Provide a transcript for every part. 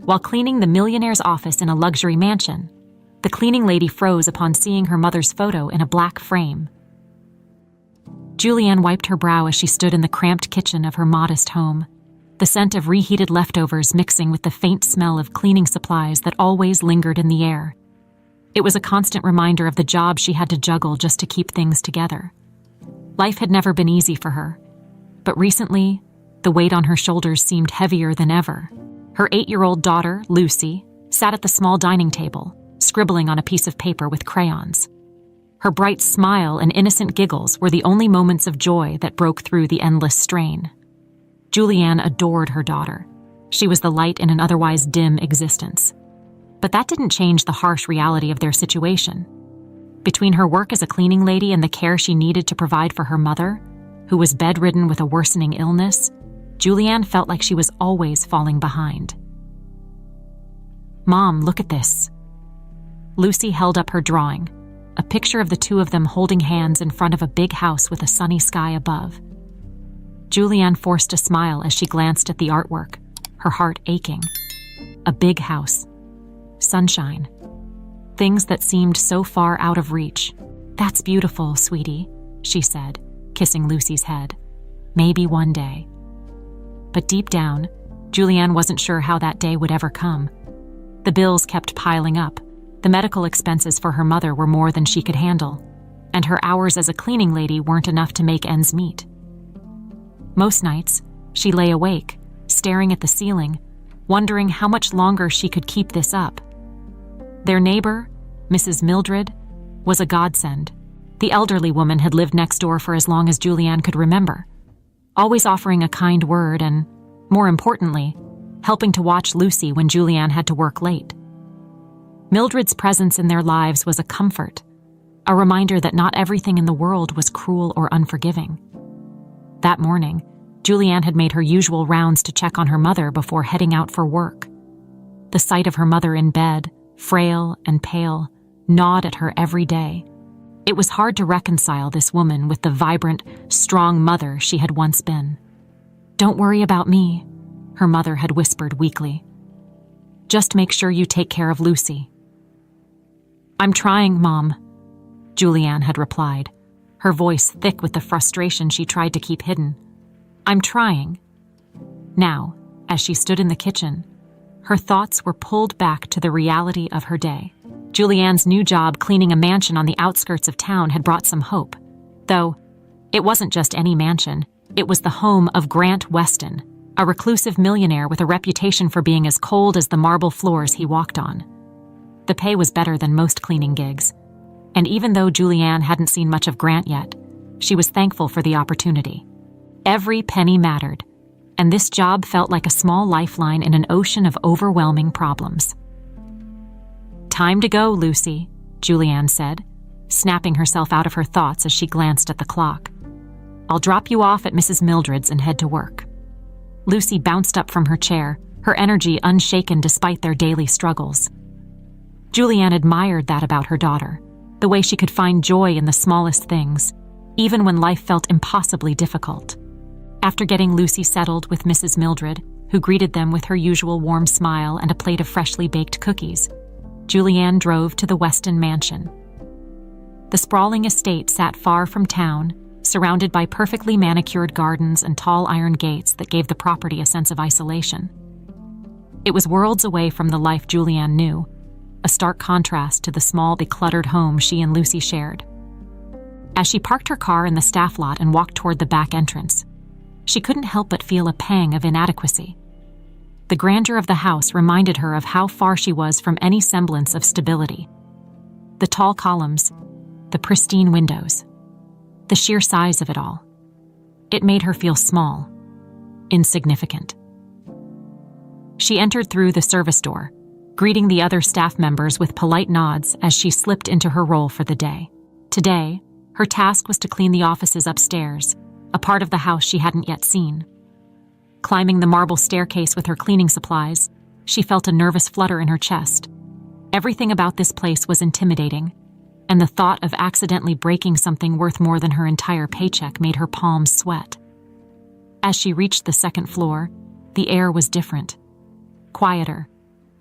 While cleaning the Millionaire's office in a luxury mansion, the cleaning lady froze upon seeing her mother's photo in a black frame. Julianne wiped her brow as she stood in the cramped kitchen of her modest home, the scent of reheated leftovers mixing with the faint smell of cleaning supplies that always lingered in the air. It was a constant reminder of the job she had to juggle just to keep things together. Life had never been easy for her, but recently, the weight on her shoulders seemed heavier than ever. Her 8-year-old daughter, Lucy, sat at the small dining table, scribbling on a piece of paper with crayons. Her bright smile and innocent giggles were the only moments of joy that broke through the endless strain. Julianne adored her daughter. She was the light in an otherwise dim existence. But that didn't change the harsh reality of their situation. Between her work as a cleaning lady and the care she needed to provide for her mother, who was bedridden with a worsening illness, Julianne felt like she was always falling behind. "Mom, look at this." Lucy held up her drawing, a picture of the two of them holding hands in front of a big house with a sunny sky above. Julianne forced a smile as she glanced at the artwork, her heart aching. A big house. Sunshine. Things that seemed so far out of reach. "That's beautiful, sweetie," she said, kissing Lucy's head. "Maybe one day." But deep down, Julianne wasn't sure how that day would ever come. The bills kept piling up. The medical expenses for her mother were more than she could handle, and her hours as a cleaning lady weren't enough to make ends meet. Most nights, she lay awake, staring at the ceiling, wondering how much longer she could keep this up. Their neighbor, Mrs. Mildred, was a godsend. The elderly woman had lived next door for as long as Julianne could remember, always offering a kind word and, more importantly, helping to watch Lucy when Julianne had to work late. Mildred's presence in their lives was a comfort, a reminder that not everything in the world was cruel or unforgiving. That morning, Julianne had made her usual rounds to check on her mother before heading out for work. The sight of her mother in bed, frail and pale, gnawed at her every day. It was hard to reconcile this woman with the vibrant, strong mother she had once been. "Don't worry about me," her mother had whispered weakly. "Just make sure you take care of Lucy." "I'm trying, Mom," Julianne had replied, her voice thick with the frustration she tried to keep hidden. "I'm trying." Now, as she stood in the kitchen, her thoughts were pulled back to the reality of her day. Julianne's new job cleaning a mansion on the outskirts of town had brought some hope. Though, it wasn't just any mansion, it was the home of Grant Weston, a reclusive millionaire with a reputation for being as cold as the marble floors he walked on. The pay was better than most cleaning gigs, and even though Julianne hadn't seen much of Grant yet, she was thankful for the opportunity. Every penny mattered, and this job felt like a small lifeline in an ocean of overwhelming problems. "Time to go, Lucy," Julianne said, snapping herself out of her thoughts as she glanced at the clock. "I'll drop you off at Mrs. Mildred's and head to work." Lucy bounced up from her chair, her energy unshaken despite their daily struggles. Julianne admired that about her daughter, the way she could find joy in the smallest things, even when life felt impossibly difficult. After getting Lucy settled with Mrs. Mildred, who greeted them with her usual warm smile and a plate of freshly baked cookies, Julianne drove to the Weston mansion. The sprawling estate sat far from town, surrounded by perfectly manicured gardens and tall iron gates that gave the property a sense of isolation. It was worlds away from the life Julianne knew, a stark contrast to the small, decluttered home she and Lucy shared. As she parked her car in the staff lot and walked toward the back entrance, she couldn't help but feel a pang of inadequacy. The grandeur of the house reminded her of how far she was from any semblance of stability. The tall columns, the pristine windows, the sheer size of it all. It made her feel small, insignificant. She entered through the service door, greeting the other staff members with polite nods as she slipped into her role for the day. Today, her task was to clean the offices upstairs, a part of the house she hadn't yet seen. Climbing the marble staircase with her cleaning supplies, she felt a nervous flutter in her chest. Everything about this place was intimidating, and the thought of accidentally breaking something worth more than her entire paycheck made her palms sweat. As she reached the second floor, the air was different. Quieter,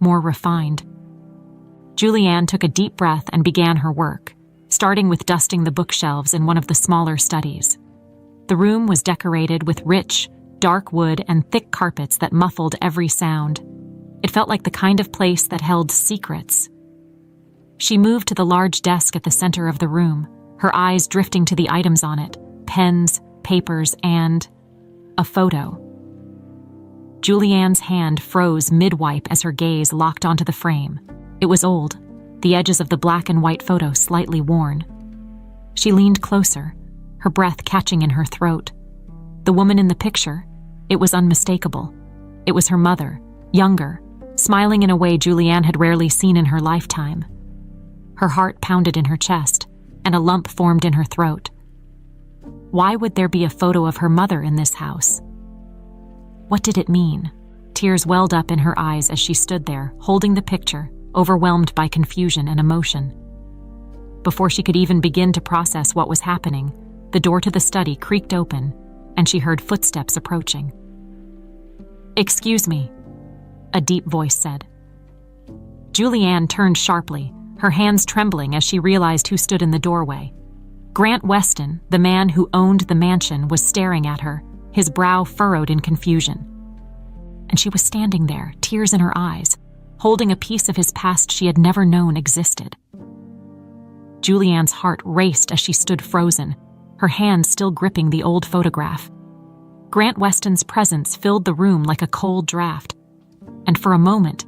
more refined. Julianne took a deep breath and began her work, starting with dusting the bookshelves in one of the smaller studies. The room was decorated with rich, dark wood and thick carpets that muffled every sound. It felt like the kind of place that held secrets. She moved to the large desk at the center of the room, her eyes drifting to the items on it, pens, papers, and a photo. Julianne's hand froze mid-wipe as her gaze locked onto the frame. It was old, the edges of the black and white photo slightly worn. She leaned closer, her breath catching in her throat. The woman in the picture, it was unmistakable. It was her mother, younger, smiling in a way Julianne had rarely seen in her lifetime. Her heart pounded in her chest, and a lump formed in her throat. Why would there be a photo of her mother in this house? What did it mean? Tears welled up in her eyes as she stood there, holding the picture, overwhelmed by confusion and emotion. Before she could even begin to process what was happening, the door to the study creaked open, and she heard footsteps approaching. "Excuse me," a deep voice said. Julianne turned sharply, her hands trembling as she realized who stood in the doorway. Grant Weston, the man who owned the mansion, was staring at her, his brow furrowed in confusion. And she was standing there, tears in her eyes, holding a piece of his past she had never known existed. Julianne's heart raced as she stood frozen, her hand still gripping the old photograph. Grant Weston's presence filled the room like a cold draft, and for a moment,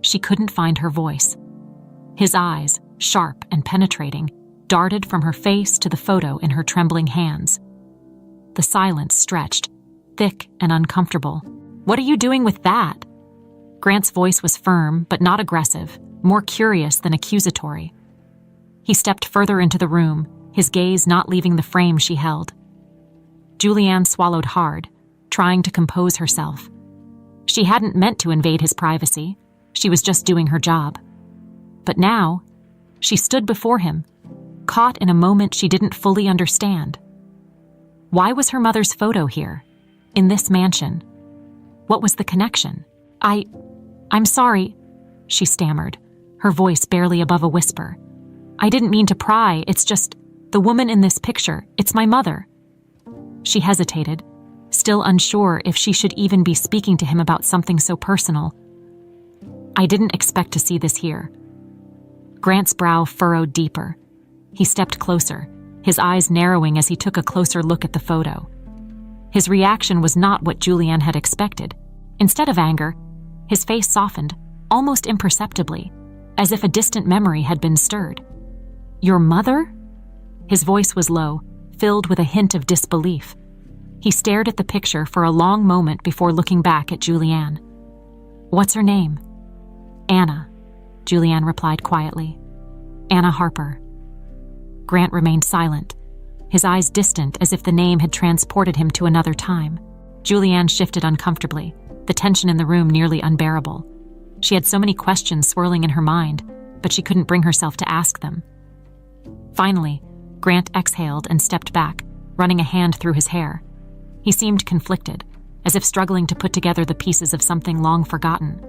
she couldn't find her voice. His eyes, sharp and penetrating, darted from her face to the photo in her trembling hands. The silence stretched, thick and uncomfortable. "What are you doing with that?" Grant's voice was firm, but not aggressive, more curious than accusatory. He stepped further into the room, his gaze not leaving the frame she held. Julianne swallowed hard, trying to compose herself. She hadn't meant to invade his privacy. She was just doing her job. But now, she stood before him, caught in a moment she didn't fully understand. Why was her mother's photo here, in this mansion? What was the connection? I'm sorry, she stammered, her voice barely above a whisper. "I didn't mean to pry, it's just, the woman in this picture, it's my mother." She hesitated, still unsure if she should even be speaking to him about something so personal. "I didn't expect to see this here." Grant's brow furrowed deeper. He stepped closer, his eyes narrowing as he took a closer look at the photo. His reaction was not what Julianne had expected. Instead of anger, his face softened, almost imperceptibly, as if a distant memory had been stirred. "Your mother?" His voice was low, filled with a hint of disbelief. He stared at the picture for a long moment before looking back at Julianne. "What's her name?" "Anna," Julianne replied quietly. "Anna Harper." Grant remained silent, his eyes distant as if the name had transported him to another time. Julianne shifted uncomfortably, the tension in the room nearly unbearable. She had so many questions swirling in her mind, but she couldn't bring herself to ask them. Finally, Grant exhaled and stepped back, running a hand through his hair. He seemed conflicted, as if struggling to put together the pieces of something long forgotten.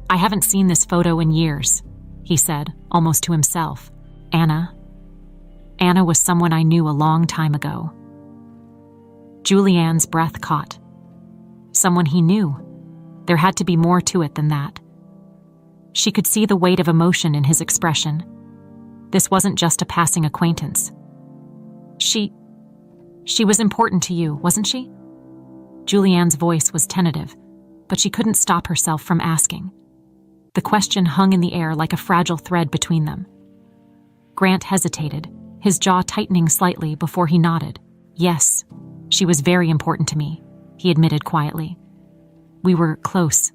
"I haven't seen this photo in years," he said, almost to himself. Anna was someone I knew a long time ago." Julianne's breath caught. Someone he knew. There had to be more to it than that. She could see the weight of emotion in his expression. This wasn't just a passing acquaintance. She was important to you, wasn't she?" Julianne's voice was tentative, but she couldn't stop herself from asking. The question hung in the air like a fragile thread between them. Grant hesitated, his jaw tightening slightly before he nodded. "Yes, she was very important to me," he admitted quietly. "We were close,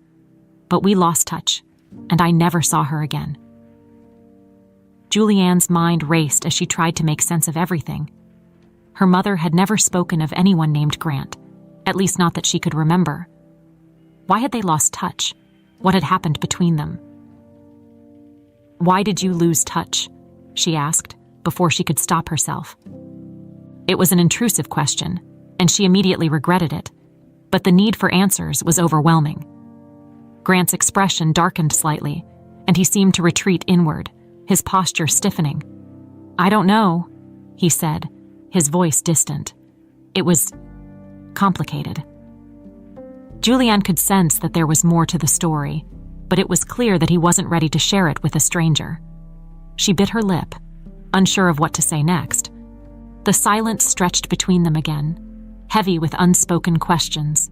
but we lost touch, and I never saw her again." Julianne's mind raced as she tried to make sense of everything. Her mother had never spoken of anyone named Grant, at least not that she could remember. Why had they lost touch? What had happened between them? "Why did you lose touch?" she asked, before she could stop herself. It was an intrusive question, and she immediately regretted it, but the need for answers was overwhelming. Grant's expression darkened slightly, and he seemed to retreat inward, his posture stiffening. "I don't know," he said, his voice distant. "It was complicated." Julianne could sense that there was more to the story, but it was clear that he wasn't ready to share it with a stranger. She bit her lip, unsure of what to say next. The silence stretched between them again, heavy with unspoken questions.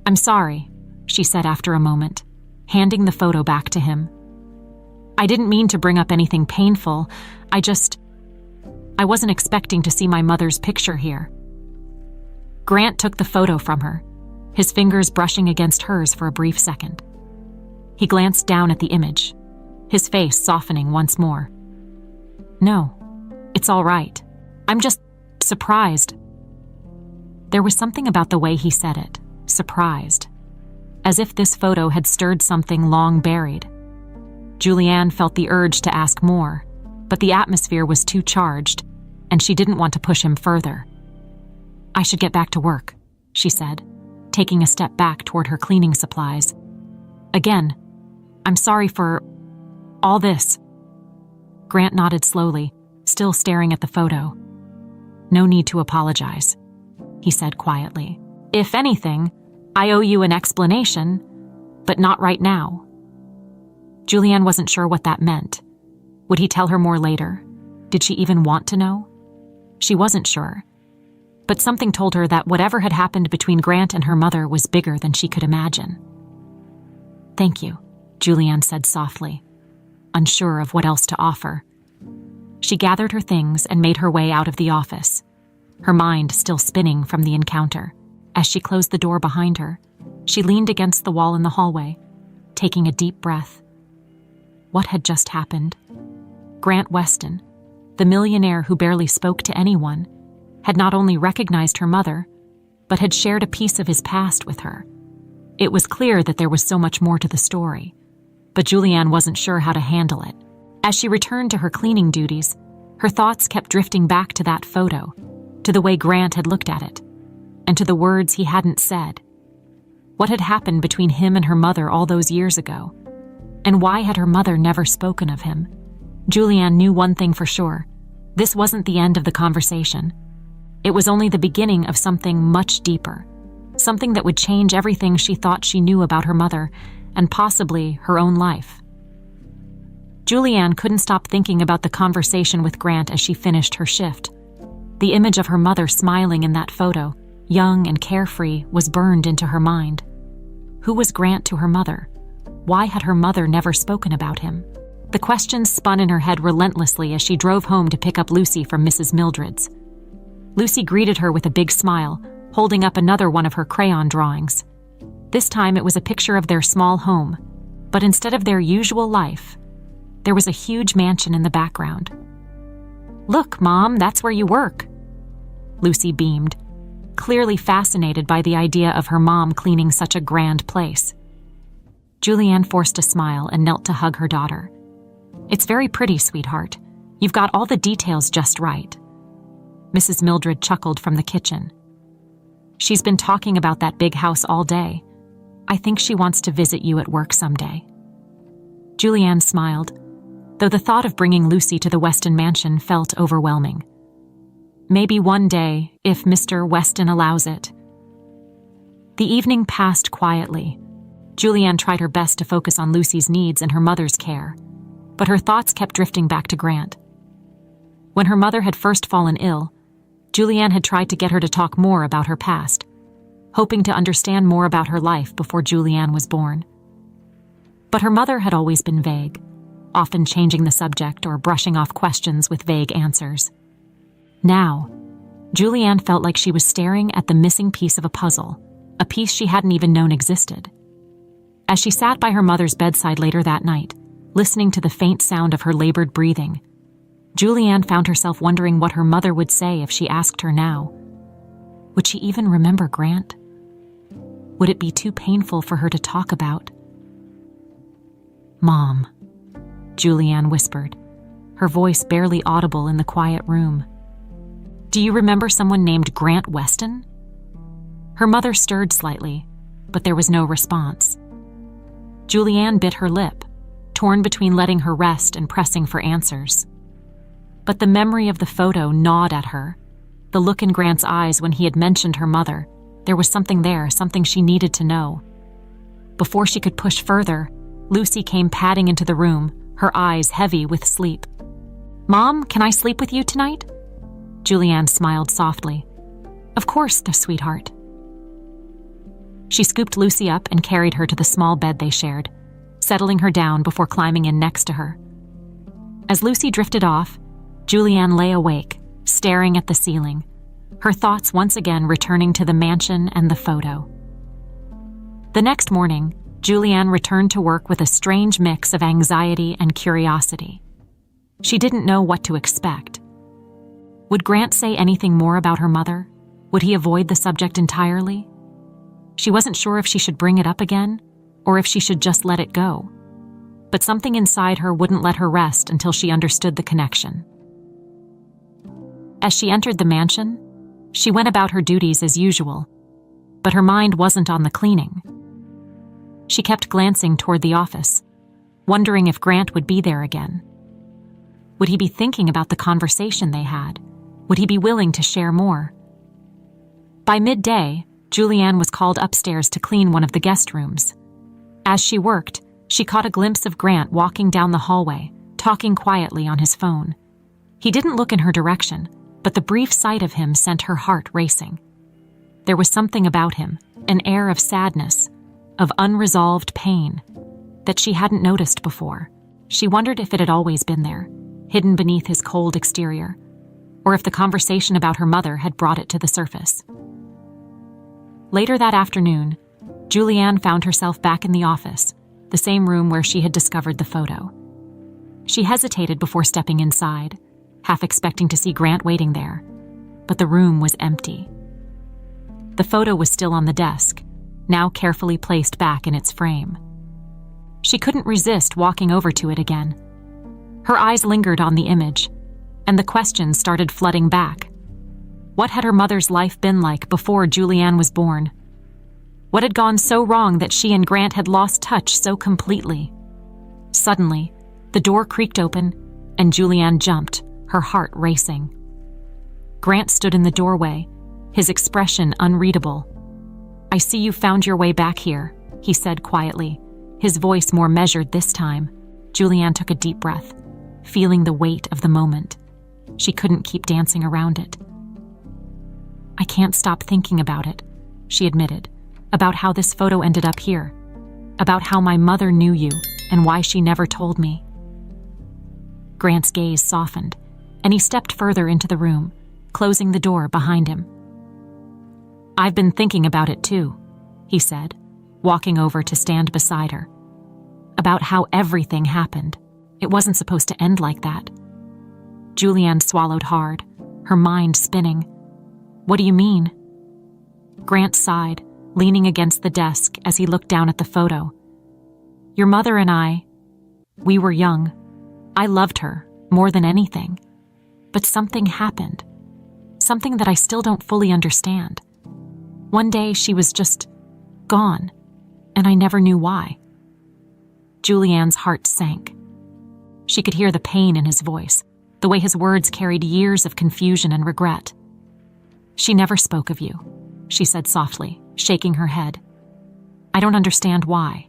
"I'm sorry," she said after a moment, handing the photo back to him. "I didn't mean to bring up anything painful. I wasn't expecting to see my mother's picture here." Grant took the photo from her, his fingers brushing against hers for a brief second. He glanced down at the image, his face softening once more. "No, it's all right. I'm just surprised." There was something about the way he said it, surprised, as if this photo had stirred something long buried. Julianne felt the urge to ask more, but the atmosphere was too charged, and she didn't want to push him further. "I should get back to work," she said, taking a step back toward her cleaning supplies. "Again, I'm sorry for all this." Grant nodded slowly, still staring at the photo. "No need to apologize," he said quietly. "If anything, I owe you an explanation, but not right now." Julianne wasn't sure what that meant. Would he tell her more later? Did she even want to know? She wasn't sure. But something told her that whatever had happened between Grant and her mother was bigger than she could imagine. "Thank you," Julianne said softly, unsure of what else to offer. She gathered her things and made her way out of the office, her mind still spinning from the encounter. As she closed the door behind her, she leaned against the wall in the hallway, taking a deep breath. What had just happened? Grant Weston, the millionaire who barely spoke to anyone, had not only recognized her mother, but had shared a piece of his past with her. It was clear that there was so much more to the story, but Julianne wasn't sure how to handle it. As she returned to her cleaning duties, her thoughts kept drifting back to that photo, to the way Grant had looked at it, and to the words he hadn't said. What had happened between him and her mother all those years ago? And why had her mother never spoken of him? Julianne knew one thing for sure. This wasn't the end of the conversation. It was only the beginning of something much deeper, something that would change everything she thought she knew about her mother and possibly her own life. Julianne couldn't stop thinking about the conversation with Grant as she finished her shift. The image of her mother smiling in that photo, young and carefree, was burned into her mind. Who was Grant to her mother? Why had her mother never spoken about him? The questions spun in her head relentlessly as she drove home to pick up Lucy from Mrs. Mildred's. Lucy greeted her with a big smile, holding up another one of her crayon drawings. This time it was a picture of their small home, but instead of their usual life, there was a huge mansion in the background. "Look, Mom, that's where you work." Lucy beamed, clearly fascinated by the idea of her mom cleaning such a grand place. Julianne forced a smile and knelt to hug her daughter. "It's very pretty, sweetheart. You've got all the details just right." Mrs. Mildred chuckled from the kitchen. "She's been talking about that big house all day. I think she wants to visit you at work someday." Julianne smiled, though the thought of bringing Lucy to the Weston mansion felt overwhelming. Maybe one day, if Mr. Weston allows it. The evening passed quietly. Julianne tried her best to focus on Lucy's needs and her mother's care, but her thoughts kept drifting back to Grant. When her mother had first fallen ill, Julianne had tried to get her to talk more about her past, hoping to understand more about her life before Julianne was born. But her mother had always been vague, often changing the subject or brushing off questions with vague answers. Now, Julianne felt like she was staring at the missing piece of a puzzle, a piece she hadn't even known existed. As she sat by her mother's bedside later that night, listening to the faint sound of her labored breathing, Julianne found herself wondering what her mother would say if she asked her now. Would she even remember Grant? Would it be too painful for her to talk about? "Mom," Julianne whispered, her voice barely audible in the quiet room. "Do you remember someone named Grant Weston?" Her mother stirred slightly, but there was no response. Julianne bit her lip, torn between letting her rest and pressing for answers. But the memory of the photo gnawed at her. The look in Grant's eyes when he had mentioned her mother. There was something there, something she needed to know. Before she could push further, Lucy came padding into the room, her eyes heavy with sleep. "Mom, can I sleep with you tonight?" Julianne smiled softly. "Of course, sweetheart." She scooped Lucy up and carried her to the small bed they shared, settling her down before climbing in next to her. As Lucy drifted off, Julianne lay awake, staring at the ceiling, her thoughts once again returning to the mansion and the photo. The next morning, Julianne returned to work with a strange mix of anxiety and curiosity. She didn't know what to expect. Would Grant say anything more about her mother? Would he avoid the subject entirely? She wasn't sure if she should bring it up again, or if she should just let it go. But something inside her wouldn't let her rest until she understood the connection. As she entered the mansion, she went about her duties as usual, but her mind wasn't on the cleaning. She kept glancing toward the office, wondering if Grant would be there again. Would he be thinking about the conversation they had? Would he be willing to share more? By midday, Julianne was called upstairs to clean one of the guest rooms. As she worked, she caught a glimpse of Grant walking down the hallway, talking quietly on his phone. He didn't look in her direction, but the brief sight of him sent her heart racing. There was something about him, an air of sadness, of unresolved pain, that she hadn't noticed before. She wondered if it had always been there, hidden beneath his cold exterior, or if the conversation about her mother had brought it to the surface. Later that afternoon, Julianne found herself back in the office, the same room where she had discovered the photo. She hesitated before stepping inside, half expecting to see Grant waiting there, but the room was empty. The photo was still on the desk, now carefully placed back in its frame. She couldn't resist walking over to it again. Her eyes lingered on the image, and the questions started flooding back. What had her mother's life been like before Julianne was born? What had gone so wrong that she and Grant had lost touch so completely? Suddenly, the door creaked open, and Julianne jumped, her heart racing. Grant stood in the doorway, his expression unreadable. "I see you found your way back here," he said quietly, his voice more measured this time. Julianne took a deep breath, feeling the weight of the moment. She couldn't keep dancing around it. "I can't stop thinking about it," she admitted, "about how this photo ended up here, about how my mother knew you and why she never told me." Grant's gaze softened, and he stepped further into the room, closing the door behind him. "I've been thinking about it too," he said, walking over to stand beside her. "About how everything happened. It wasn't supposed to end like that." Julianne swallowed hard, her mind spinning. "What do you mean?" Grant sighed, leaning against the desk as he looked down at the photo. "Your mother and we were young. I loved her more than anything. But something happened. Something that I still don't fully understand. One day she was just gone, and I never knew why." Julianne's heart sank. She could hear the pain in his voice, the way his words carried years of confusion and regret. "She never spoke of you," she said softly, shaking her head. "I don't understand why."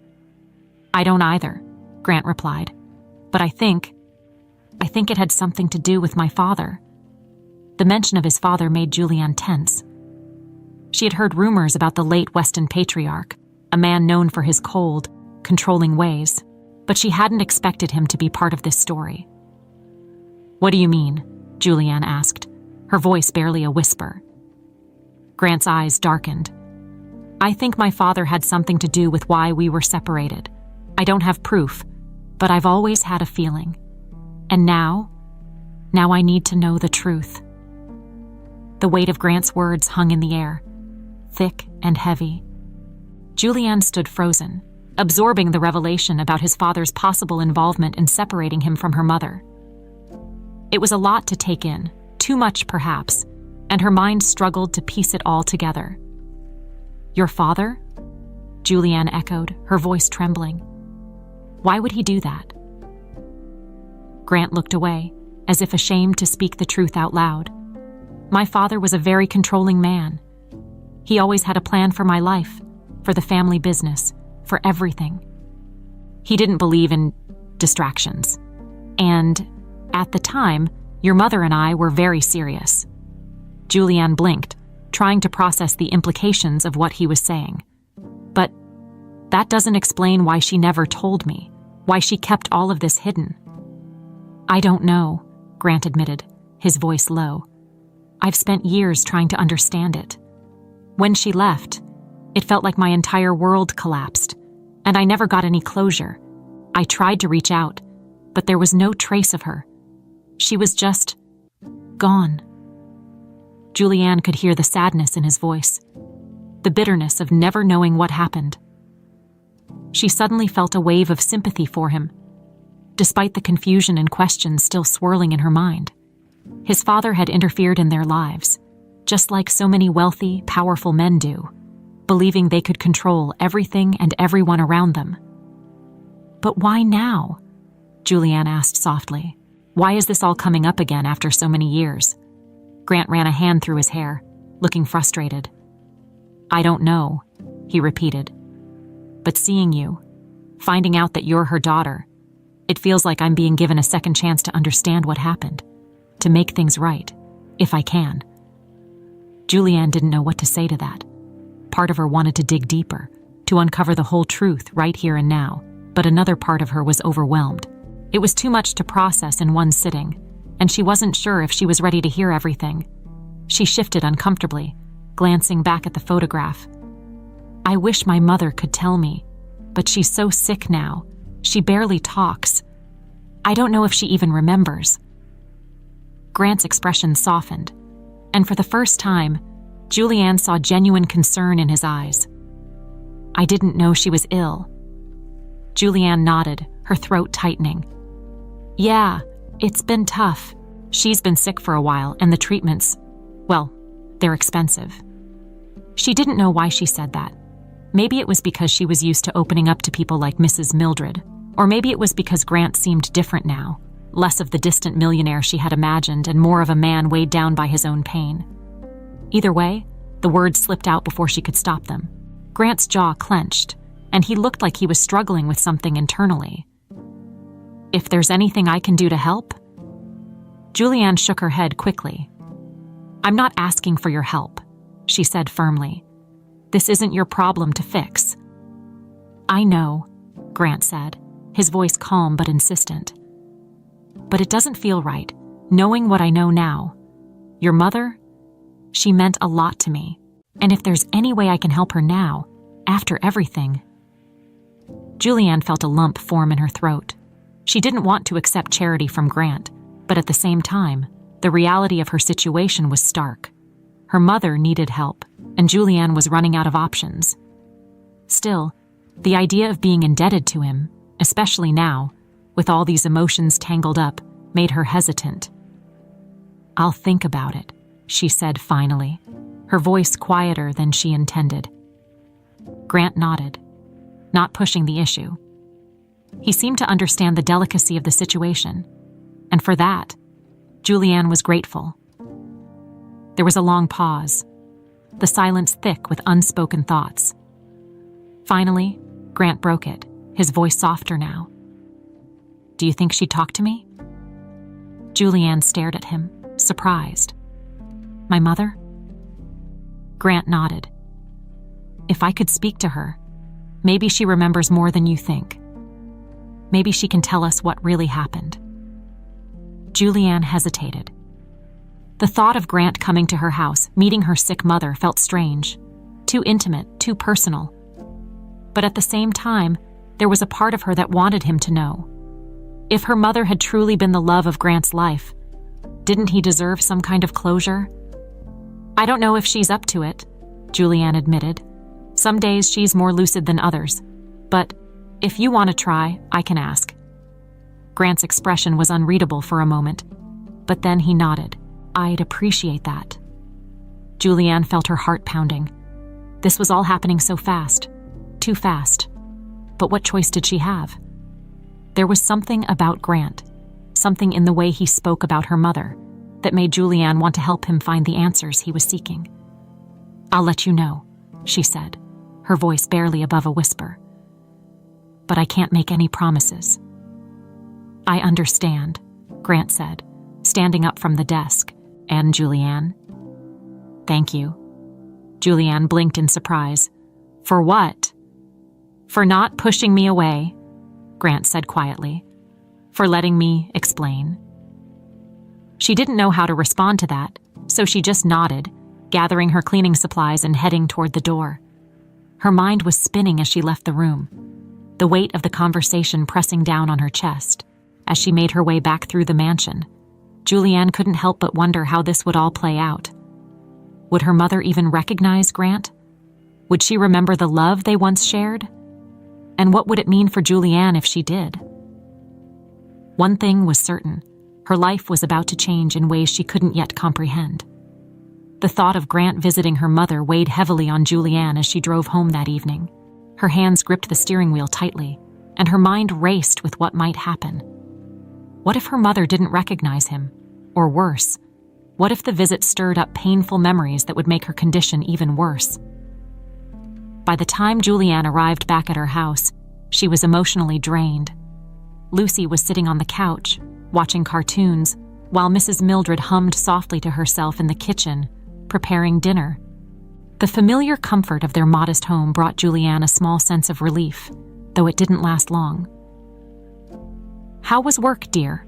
"I don't either," Grant replied. "But I think it had something to do with my father." The mention of his father made Julianne tense. She had heard rumors about the late Weston patriarch, a man known for his cold, controlling ways, but she hadn't expected him to be part of this story. "What do you mean?" Julianne asked, her voice barely a whisper. Grant's eyes darkened. "I think my father had something to do with why we were separated. I don't have proof, but I've always had a feeling. And now I need to know the truth." The weight of Grant's words hung in the air, thick and heavy. Julianne stood frozen, absorbing the revelation about his father's possible involvement in separating him from her mother. It was a lot to take in, too much perhaps, and her mind struggled to piece it all together. "Your father?" Julianne echoed, her voice trembling. Why would he do that? Grant looked away, as if ashamed to speak the truth out loud. My father was a very controlling man. He always had a plan for my life, for the family business, for everything. He didn't believe in distractions. And, at the time, your mother and I were very serious. Julianne blinked, trying to process the implications of what he was saying. But that doesn't explain why she never told me, why she kept all of this hidden. I don't know, Grant admitted, his voice low. I've spent years trying to understand it. When she left, it felt like my entire world collapsed, and I never got any closure. I tried to reach out, but there was no trace of her. She was just gone. Julianne could hear the sadness in his voice, the bitterness of never knowing what happened. She suddenly felt a wave of sympathy for him, despite the confusion and questions still swirling in her mind. His father had interfered in their lives, just like so many wealthy, powerful men do, believing they could control everything and everyone around them. But why now? Julianne asked softly. Why is this all coming up again after so many years? Grant ran a hand through his hair, looking frustrated. I don't know, he repeated. But seeing you, finding out that you're her daughter, it feels like I'm being given a second chance to understand what happened, to make things right, if I can. Julianne didn't know what to say to that. Part of her wanted to dig deeper, to uncover the whole truth right here and now, but another part of her was overwhelmed. It was too much to process in one sitting, and she wasn't sure if she was ready to hear everything. She shifted uncomfortably, glancing back at the photograph. I wish my mother could tell me, but she's so sick now. She barely talks. I don't know if she even remembers. Grant's expression softened, and for the first time, Julianne saw genuine concern in his eyes. I didn't know she was ill. Julianne nodded, her throat tightening. Yeah, it's been tough. She's been sick for a while, and the treatments, well, they're expensive. She didn't know why she said that. Maybe it was because she was used to opening up to people like Mrs. Mildred, or maybe it was because Grant seemed different now, less of the distant millionaire she had imagined and more of a man weighed down by his own pain. Either way, the words slipped out before she could stop them. Grant's jaw clenched, and he looked like he was struggling with something internally. If there's anything I can do to help? Julianne shook her head quickly. I'm not asking for your help, she said firmly. This isn't your problem to fix. I know, Grant said, his voice calm but insistent. But it doesn't feel right, knowing what I know now. Your mother? She meant a lot to me, and if there's any way I can help her now, after everything. Julianne felt a lump form in her throat. She didn't want to accept charity from Grant, but at the same time, the reality of her situation was stark. Her mother needed help, and Julianne was running out of options. Still, the idea of being indebted to him, especially now, with all these emotions tangled up, made her hesitant. I'll think about it, she said finally, her voice quieter than she intended. Grant nodded, not pushing the issue. He seemed to understand the delicacy of the situation, and for that, Julianne was grateful. There was a long pause, the silence thick with unspoken thoughts. Finally, Grant broke it, his voice softer now. Do you think she'd talk to me? Julianne stared at him, surprised. My mother? Grant nodded. If I could speak to her, maybe she remembers more than you think. Maybe she can tell us what really happened. Julianne hesitated. The thought of Grant coming to her house, meeting her sick mother, felt strange, too intimate, too personal. But at the same time, there was a part of her that wanted him to know. If her mother had truly been the love of Grant's life, didn't he deserve some kind of closure? I don't know if she's up to it, Julianne admitted. Some days she's more lucid than others, but if you want to try, I can ask. Grant's expression was unreadable for a moment, but then he nodded. I'd appreciate that. Julianne felt her heart pounding. This was all happening so fast, too fast. But what choice did she have? There was something about Grant, something in the way he spoke about her mother, that made Julianne want to help him find the answers he was seeking. "I'll let you know," she said, her voice barely above a whisper. "But I can't make any promises." "I understand," Grant said, standing up from the desk. "And Julianne?" "Thank you." Julianne blinked in surprise. "For what?" "For not pushing me away," Grant said quietly. "For letting me explain." She didn't know how to respond to that, so she just nodded, gathering her cleaning supplies and heading toward the door. Her mind was spinning as she left the room, the weight of the conversation pressing down on her chest. As she made her way back through the mansion, Julianne couldn't help but wonder how this would all play out. Would her mother even recognize Grant? Would she remember the love they once shared? And what would it mean for Julianne if she did? One thing was certain: her life was about to change in ways she couldn't yet comprehend. The thought of Grant visiting her mother weighed heavily on Julianne as she drove home that evening. Her hands gripped the steering wheel tightly, and her mind raced with what might happen. What if her mother didn't recognize him? Or worse, what if the visit stirred up painful memories that would make her condition even worse? By the time Julianne arrived back at her house, she was emotionally drained. Lucy was sitting on the couch, watching cartoons, while Mrs. Mildred hummed softly to herself in the kitchen, preparing dinner. The familiar comfort of their modest home brought Julianne a small sense of relief, though it didn't last long. "How was work, dear?"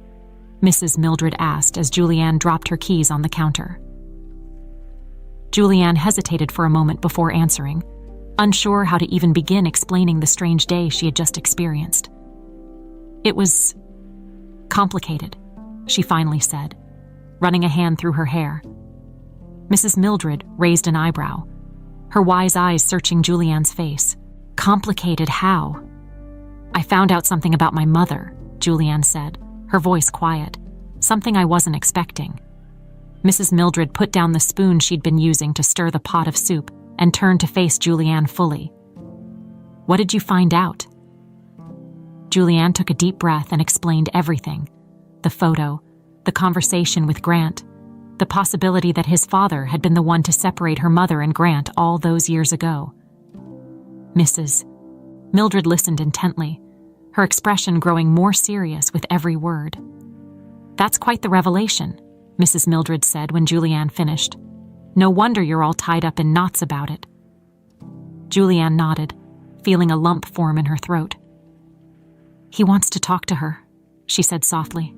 Mrs. Mildred asked as Julianne dropped her keys on the counter. Julianne hesitated for a moment before answering, unsure how to even begin explaining the strange day she had just experienced. "It was complicated," she finally said, running a hand through her hair. Mrs. Mildred raised an eyebrow, her wise eyes searching Julianne's face. "Complicated how?" "I found out something about my mother," Julianne said, her voice quiet. "Something I wasn't expecting." Mrs. Mildred put down the spoon she'd been using to stir the pot of soup and turned to face Julianne fully. "What did you find out?" Julianne took a deep breath and explained everything: the photo, the conversation with Grant, the possibility that his father had been the one to separate her mother and Grant all those years ago. Mrs. Mildred listened intently, her expression growing more serious with every word. "That's quite the revelation," Mrs. Mildred said when Julianne finished. "No wonder you're all tied up in knots about it." Julianne nodded, feeling a lump form in her throat. "He wants to talk to her," she said softly.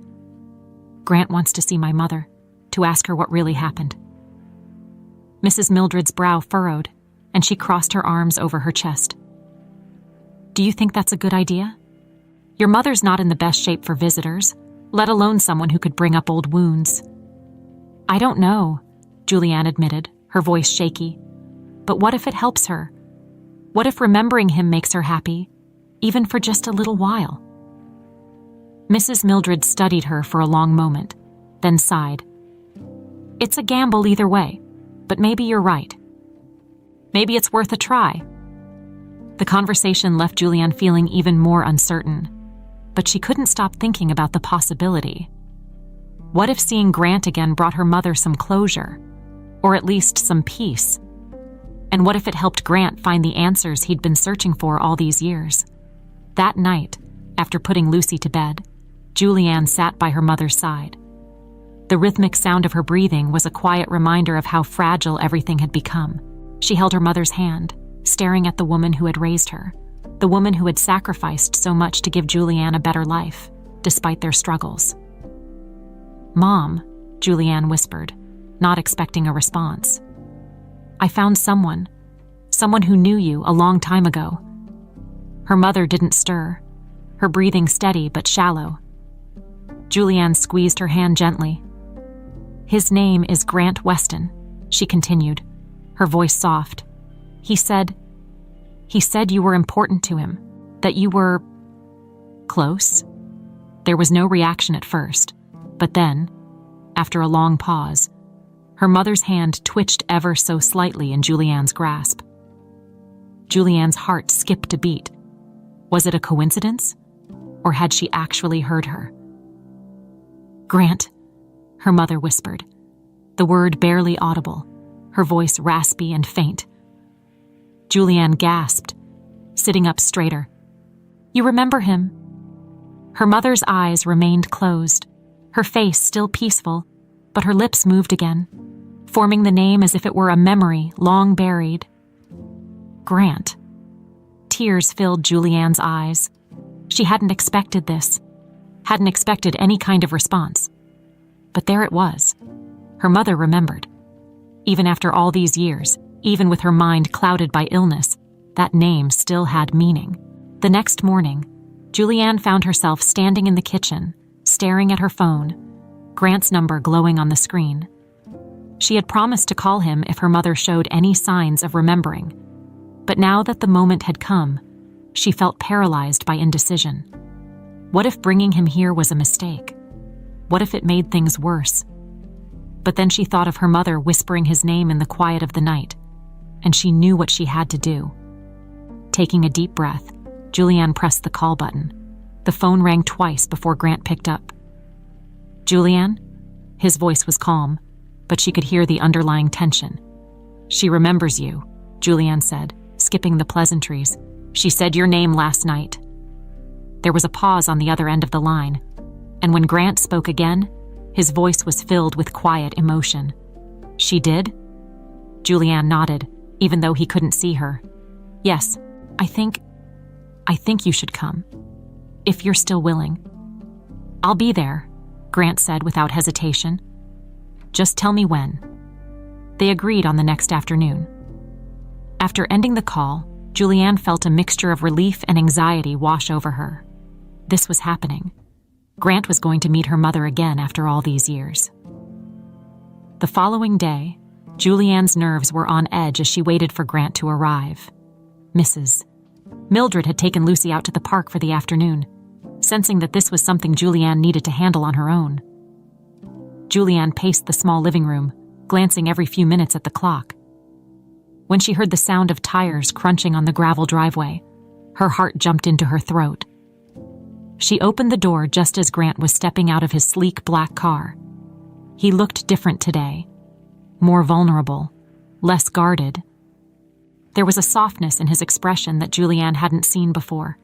"Grant wants to see my mother, to ask her what really happened." Mrs. Mildred's brow furrowed, and she crossed her arms over her chest. "Do you think that's a good idea? Your mother's not in the best shape for visitors, let alone someone who could bring up old wounds." "I don't know," Julianne admitted, her voice shaky. "But what if it helps her? What if remembering him makes her happy, even for just a little while?" Mrs. Mildred studied her for a long moment, then sighed. "It's a gamble either way, but maybe you're right. Maybe it's worth a try." The conversation left Julianne feeling even more uncertain, but she couldn't stop thinking about the possibility. What if seeing Grant again brought her mother some closure, or at least some peace? And what if it helped Grant find the answers he'd been searching for all these years? That night, after putting Lucy to bed, Julianne sat by her mother's side. The rhythmic sound of her breathing was a quiet reminder of how fragile everything had become. She held her mother's hand, staring at the woman who had raised her, the woman who had sacrificed so much to give Julianne a better life, despite their struggles. "Mom," Julianne whispered, not expecting a response. "I found someone who knew you a long time ago." Her mother didn't stir, her breathing steady but shallow. Julianne squeezed her hand gently. "His name is Grant Weston," she continued, her voice soft. He said you were important to him, that you were close." There was no reaction at first, but then, after a long pause, her mother's hand twitched ever so slightly in Julianne's grasp. Julianne's heart skipped a beat. Was it a coincidence? or had she actually heard her? "Grant," her mother whispered, the word barely audible, her voice raspy and faint. Julianne gasped, sitting up straighter. "You remember him?" Her mother's eyes remained closed, her face still peaceful, but her lips moved again, forming the name as if it were a memory long buried. Grant. Tears filled Julianne's eyes. She hadn't expected this, hadn't expected any kind of response. But there it was. Her mother remembered. Even after all these years, even with her mind clouded by illness, that name still had meaning. The next morning, Julianne found herself standing in the kitchen, staring at her phone, Grant's number glowing on the screen. She had promised to call him if her mother showed any signs of remembering. But now that the moment had come, she felt paralyzed by indecision. What if bringing him here was a mistake? What if it made things worse? But then she thought of her mother whispering his name in the quiet of the night, and she knew what she had to do. Taking a deep breath, Julianne pressed the call button. The phone rang twice before Grant picked up. "Julianne?" His voice was calm, but she could hear the underlying tension. "She remembers you," Julianne said, skipping the pleasantries. "She said your name last night." There was a pause on the other end of the line, and when Grant spoke again, his voice was filled with quiet emotion. "She did?" Julianne nodded, even though he couldn't see her. "Yes, I think you should come, if you're still willing." "I'll be there," Grant said without hesitation. "Just tell me when." They agreed on the next afternoon. After ending the call, Julianne felt a mixture of relief and anxiety wash over her. This was happening. Grant was going to meet her mother again after all these years. The following day, Julianne's nerves were on edge as she waited for Grant to arrive. Mrs. Mildred had taken Lucy out to the park for the afternoon, sensing that this was something Julianne needed to handle on her own. Julianne paced the small living room, glancing every few minutes at the clock. When she heard the sound of tires crunching on the gravel driveway, her heart jumped into her throat. She opened the door just as Grant was stepping out of his sleek black car. He looked different today, more vulnerable, less guarded. There was a softness in his expression that Julianne hadn't seen before.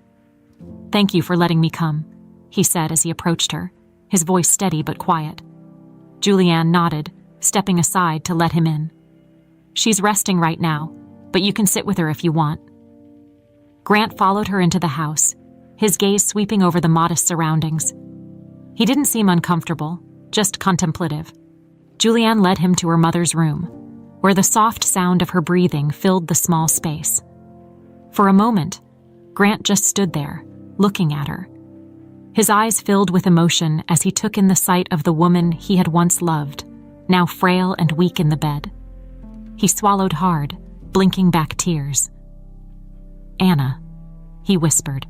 "Thank you for letting me come," he said as he approached her, his voice steady but quiet. Julianne nodded, stepping aside to let him in. "She's resting right now, but you can sit with her if you want." Grant followed her into the house, his gaze sweeping over the modest surroundings. He didn't seem uncomfortable, just contemplative. Julianne led him to her mother's room, where the soft sound of her breathing filled the small space. For a moment, Grant just stood there, looking at her. His eyes filled with emotion as he took in the sight of the woman he had once loved, now frail and weak in the bed. He swallowed hard, blinking back tears. "Anna," he whispered.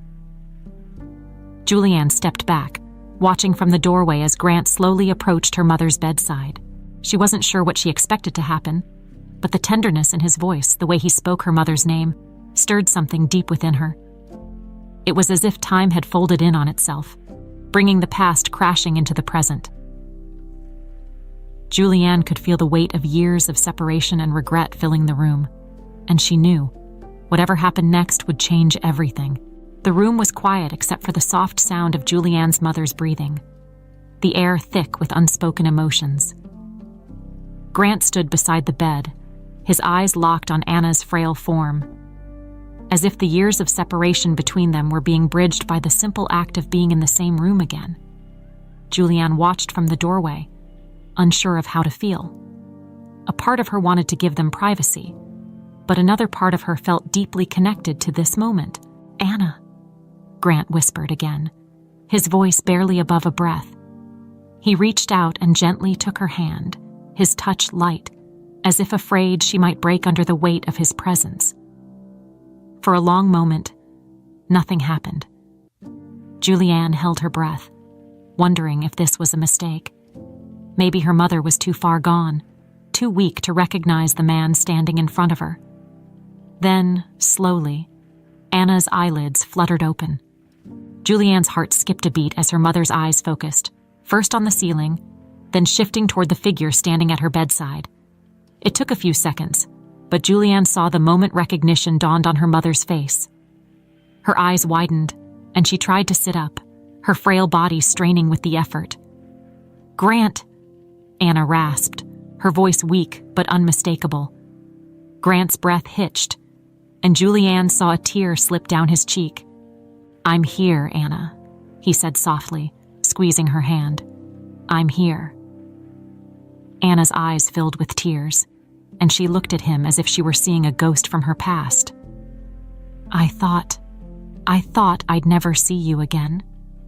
Julianne stepped back, watching from the doorway as Grant slowly approached her mother's bedside. She wasn't sure what she expected to happen, but the tenderness in his voice, the way he spoke her mother's name, stirred something deep within her. It was as if time had folded in on itself, bringing the past crashing into the present. Julianne could feel the weight of years of separation and regret filling the room, and she knew whatever happened next would change everything. The room was quiet except for the soft sound of Julianne's mother's breathing, the air thick with unspoken emotions. Grant stood beside the bed, his eyes locked on Anna's frail form, as if the years of separation between them were being bridged by the simple act of being in the same room again. Julianne watched from the doorway, unsure of how to feel. A part of her wanted to give them privacy, but another part of her felt deeply connected to this moment. "Anna," Grant whispered again, his voice barely above a breath. He reached out and gently took her hand, his touch light, as if afraid she might break under the weight of his presence. For a long moment, nothing happened. Julianne held her breath, wondering if this was a mistake. Maybe her mother was too far gone, too weak to recognize the man standing in front of her. Then, slowly, Anna's eyelids fluttered open. Julianne's heart skipped a beat as her mother's eyes focused, first on the ceiling, then shifting toward the figure standing at her bedside. It took a few seconds, but Julianne saw the moment recognition dawned on her mother's face. Her eyes widened, and she tried to sit up, her frail body straining with the effort. "Grant," Anna rasped, her voice weak but unmistakable. Grant's breath hitched, and Julianne saw a tear slip down his cheek. "I'm here, Anna," he said softly, squeezing her hand. "I'm here." Anna's eyes filled with tears, and she looked at him as if she were seeing a ghost from her past. I thought I'd never see you again,"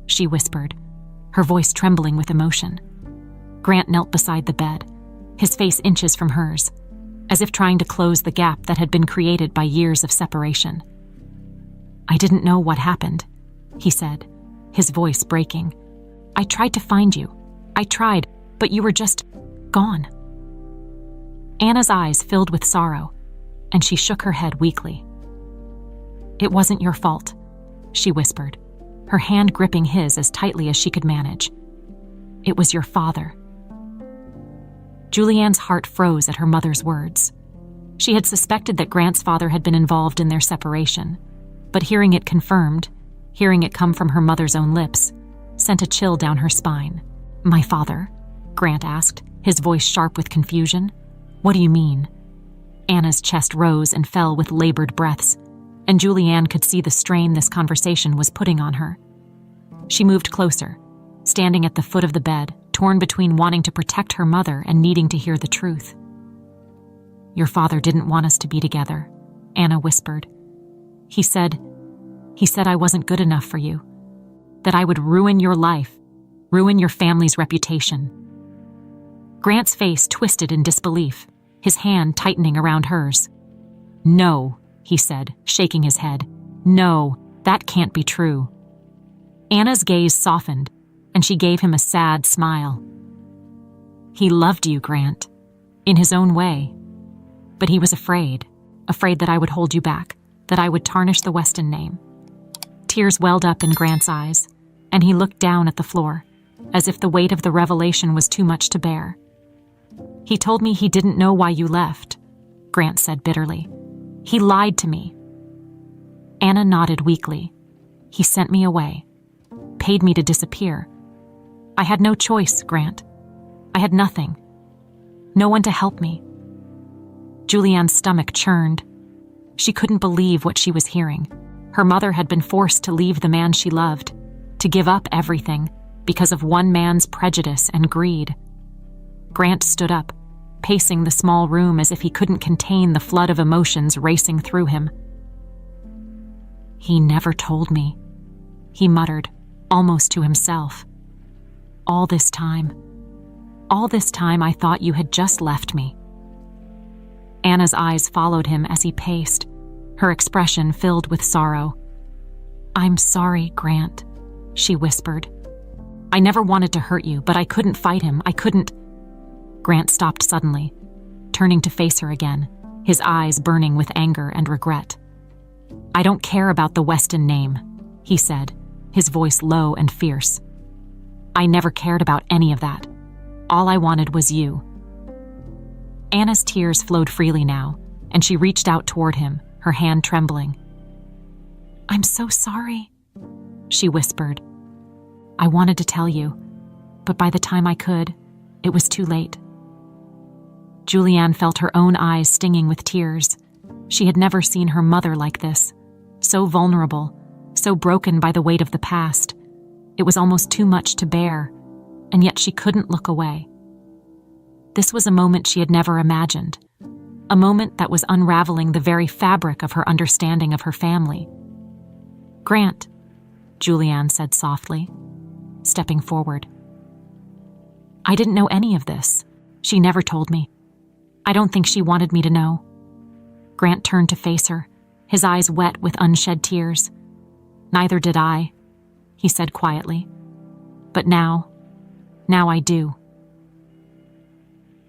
she whispered, her voice trembling with emotion. Grant knelt beside the bed, his face inches from hers, as if trying to close the gap that had been created by years of separation. "I didn't know what happened," he said, his voice breaking. "I tried to find you. I tried, but you were just gone." Anna's eyes filled with sorrow, and she shook her head weakly. "It wasn't your fault," she whispered, her hand gripping his as tightly as she could manage. "It was your father." Julianne's heart froze at her mother's words. She had suspected that Grant's father had been involved in their separation, but hearing it confirmed, hearing it come from her mother's own lips, sent a chill down her spine. "My father?" Grant asked, his voice sharp with confusion. "What do you mean?" Anna's chest rose and fell with labored breaths, and Julianne could see the strain this conversation was putting on her. She moved closer, standing at the foot of the bed, torn between wanting to protect her mother and needing to hear the truth. "Your father didn't want us to be together," Anna whispered. He said I wasn't good enough for you, that I would ruin your life, ruin your family's reputation." Grant's face twisted in disbelief, his hand tightening around hers. "No," he said, shaking his head. "No, that can't be true." Anna's gaze softened, and she gave him a sad smile. "He loved you, Grant, in his own way. But he was afraid that I would hold you back, that I would tarnish the Weston name." Tears welled up in Grant's eyes, and he looked down at the floor, as if the weight of the revelation was too much to bear. "He told me he didn't know why you left," Grant said bitterly. "He lied to me." Anna nodded weakly. "He sent me away, paid me to disappear. I had no choice, Grant. I had nothing. No one to help me." Julianne's stomach churned. She couldn't believe what she was hearing. Her mother had been forced to leave the man she loved, to give up everything because of one man's prejudice and greed. Grant stood up, pacing the small room as if he couldn't contain the flood of emotions racing through him. "He never told me," he muttered, almost to himself. All this time I thought you had just left me." Anna's eyes followed him as he paced, her expression filled with sorrow. "I'm sorry, Grant," she whispered. "I never wanted to hurt you, but I couldn't fight him. I couldn't." Grant stopped suddenly, turning to face her again, his eyes burning with anger and regret. "I don't care about the Weston name," he said, his voice low and fierce. "I never cared about any of that. All I wanted was you." Anna's tears flowed freely now, and she reached out toward him, her hand trembling. "I'm so sorry," she whispered. "I wanted to tell you, but by the time I could, it was too late." Julianne felt her own eyes stinging with tears. She had never seen her mother like this, so vulnerable, so broken by the weight of the past. It was almost too much to bear, and yet she couldn't look away. This was a moment she had never imagined, a moment that was unraveling the very fabric of her understanding of her family. "Grant," Julianne said softly, stepping forward. "I didn't know any of this. She never told me. I don't think she wanted me to know." Grant turned to face her, his eyes wet with unshed tears. "Neither did I," he said quietly. "But now I do."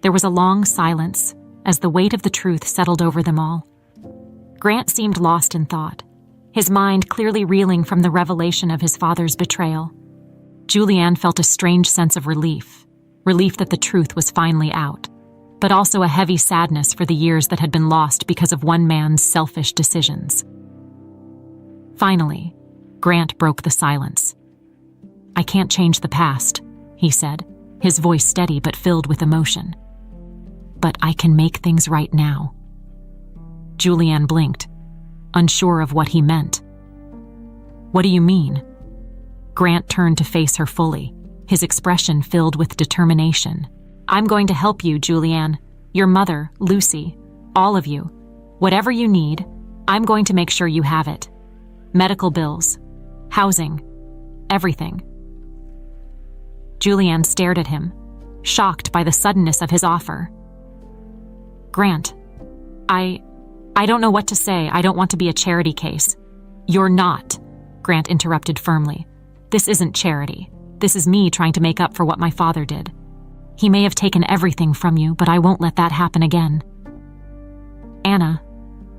There was a long silence as the weight of the truth settled over them all. Grant seemed lost in thought, his mind clearly reeling from the revelation of his father's betrayal. Julianne felt a strange sense of relief that the truth was finally out, but also a heavy sadness for the years that had been lost because of one man's selfish decisions. Finally, Grant broke the silence. "I can't change the past," he said, his voice steady but filled with emotion. "But I can make things right now." Julianne blinked, unsure of what he meant. "What do you mean?" Grant turned to face her fully, his expression filled with determination. "I'm going to help you, Julianne. Your mother, Lucy, all of you. Whatever you need, I'm going to make sure you have it. Medical bills, housing, everything." Julianne stared at him, shocked by the suddenness of his offer. "Grant, I don't know what to say. I don't want to be a charity case." "You're not," Grant interrupted firmly. "This isn't charity. This is me trying to make up for what my father did. He may have taken everything from you, but I won't let that happen again." Anna,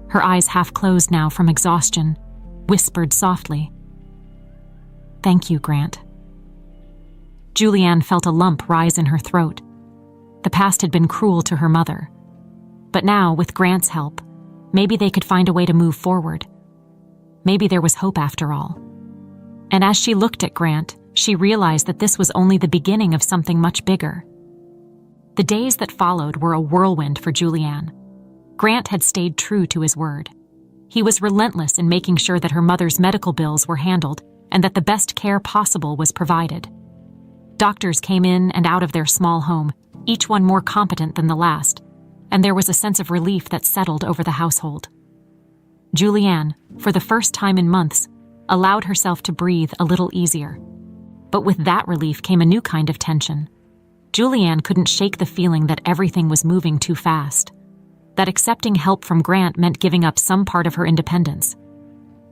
her eyes half closed now from exhaustion, whispered softly, "Thank you, Grant." Julianne felt a lump rise in her throat. The past had been cruel to her mother. But now, with Grant's help, maybe they could find a way to move forward. Maybe there was hope after all. And as she looked at Grant, she realized that this was only the beginning of something much bigger. The days that followed were a whirlwind for Julianne. Grant had stayed true to his word. He was relentless in making sure that her mother's medical bills were handled and that the best care possible was provided. Doctors came in and out of their small home, each one more competent than the last, and there was a sense of relief that settled over the household. Julianne, for the first time in months, allowed herself to breathe a little easier. But with that relief came a new kind of tension. Julianne couldn't shake the feeling that everything was moving too fast, that accepting help from Grant meant giving up some part of her independence.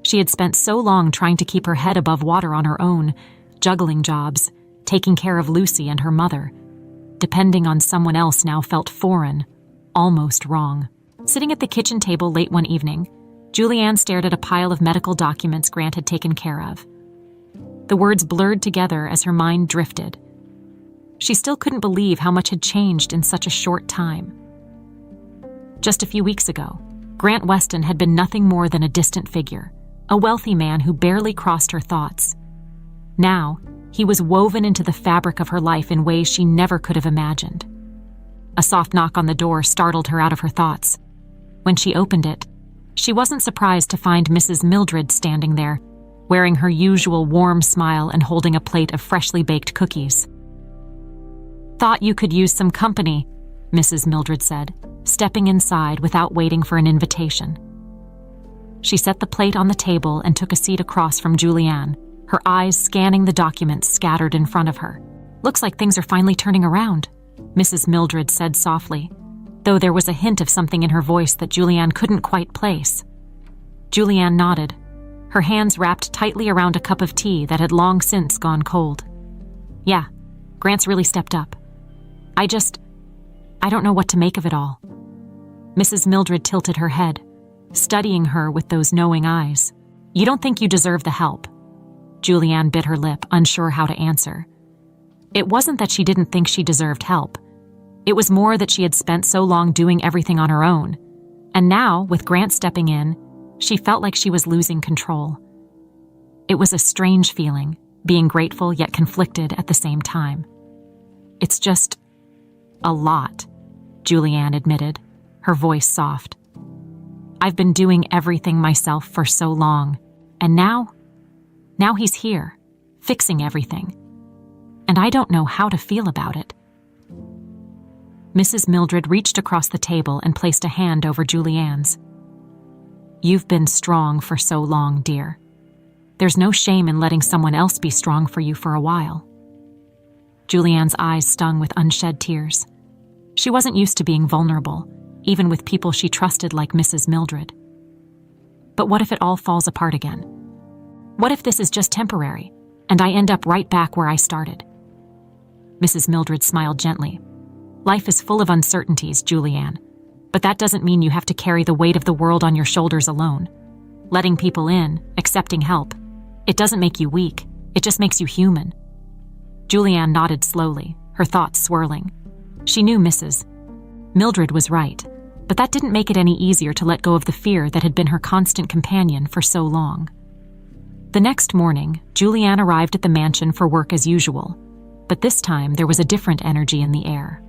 She had spent so long trying to keep her head above water on her own, juggling jobs, taking care of Lucy and her mother. Depending on someone else now felt foreign, almost wrong. Sitting at the kitchen table late one evening, Julianne stared at a pile of medical documents Grant had taken care of. The words blurred together as her mind drifted. She still couldn't believe how much had changed in such a short time. Just a few weeks ago, Grant Weston had been nothing more than a distant figure, a wealthy man who barely crossed her thoughts. Now, he was woven into the fabric of her life in ways she never could have imagined. A soft knock on the door startled her out of her thoughts. When she opened it, she wasn't surprised to find Mrs. Mildred standing there, wearing her usual warm smile and holding a plate of freshly baked cookies. "Thought you could use some company," Mrs. Mildred said, stepping inside without waiting for an invitation. She set the plate on the table and took a seat across from Julianne, her eyes scanning the documents scattered in front of her. "Looks like things are finally turning around," Mrs. Mildred said softly, though there was a hint of something in her voice that Julianne couldn't quite place. Julianne nodded, her hands wrapped tightly around a cup of tea that had long since gone cold. "Yeah, Grant's really stepped up. I don't know what to make of it all." Mrs. Mildred tilted her head, studying her with those knowing eyes. "You don't think you deserve the help?" Julianne bit her lip, unsure how to answer. It wasn't that she didn't think she deserved help. It was more that she had spent so long doing everything on her own, and now, with Grant stepping in, she felt like she was losing control. It was a strange feeling, being grateful yet conflicted at the same time. "It's just a lot," Julianne admitted, her voice soft. "I've been doing everything myself for so long, and now he's here, fixing everything. And I don't know how to feel about it." Mrs. Mildred reached across the table and placed a hand over Julianne's. "You've been strong for so long, dear. There's no shame in letting someone else be strong for you for a while." Julianne's eyes stung with unshed tears. She wasn't used to being vulnerable, even with people she trusted like Mrs. Mildred. But what if it all falls apart again? What if this is just temporary, and I end up right back where I started? Mrs. Mildred smiled gently. "Life is full of uncertainties, Julianne, but that doesn't mean you have to carry the weight of the world on your shoulders alone. letting people in, accepting help. It doesn't make you weak, it just makes you human. Julianne nodded slowly, her thoughts swirling. She knew Mrs. Mildred was right, but that didn't make it any easier to let go of the fear that had been her constant companion for so long. The next morning, Julianne arrived at the mansion for work as usual, but this time there was a different energy in the air.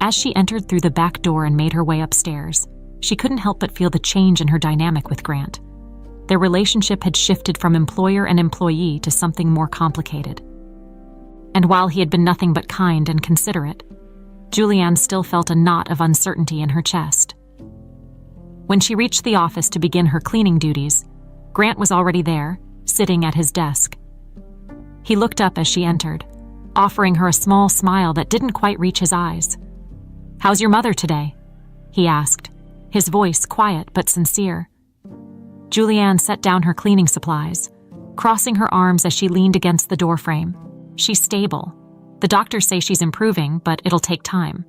As she entered through the back door and made her way upstairs, she couldn't help but feel the change in her dynamic with Grant. Their relationship had shifted from employer and employee to something more complicated. And while he had been nothing but kind and considerate, Julianne still felt a knot of uncertainty in her chest. When she reached the office to begin her cleaning duties, Grant was already there, sitting at his desk. He looked up as she entered, offering her a small smile that didn't quite reach his eyes. "How's your mother today?" he asked, his voice quiet but sincere. Julianne set down her cleaning supplies, crossing her arms as she leaned against the doorframe. "She's stable. The doctors say she's improving, but it'll take time."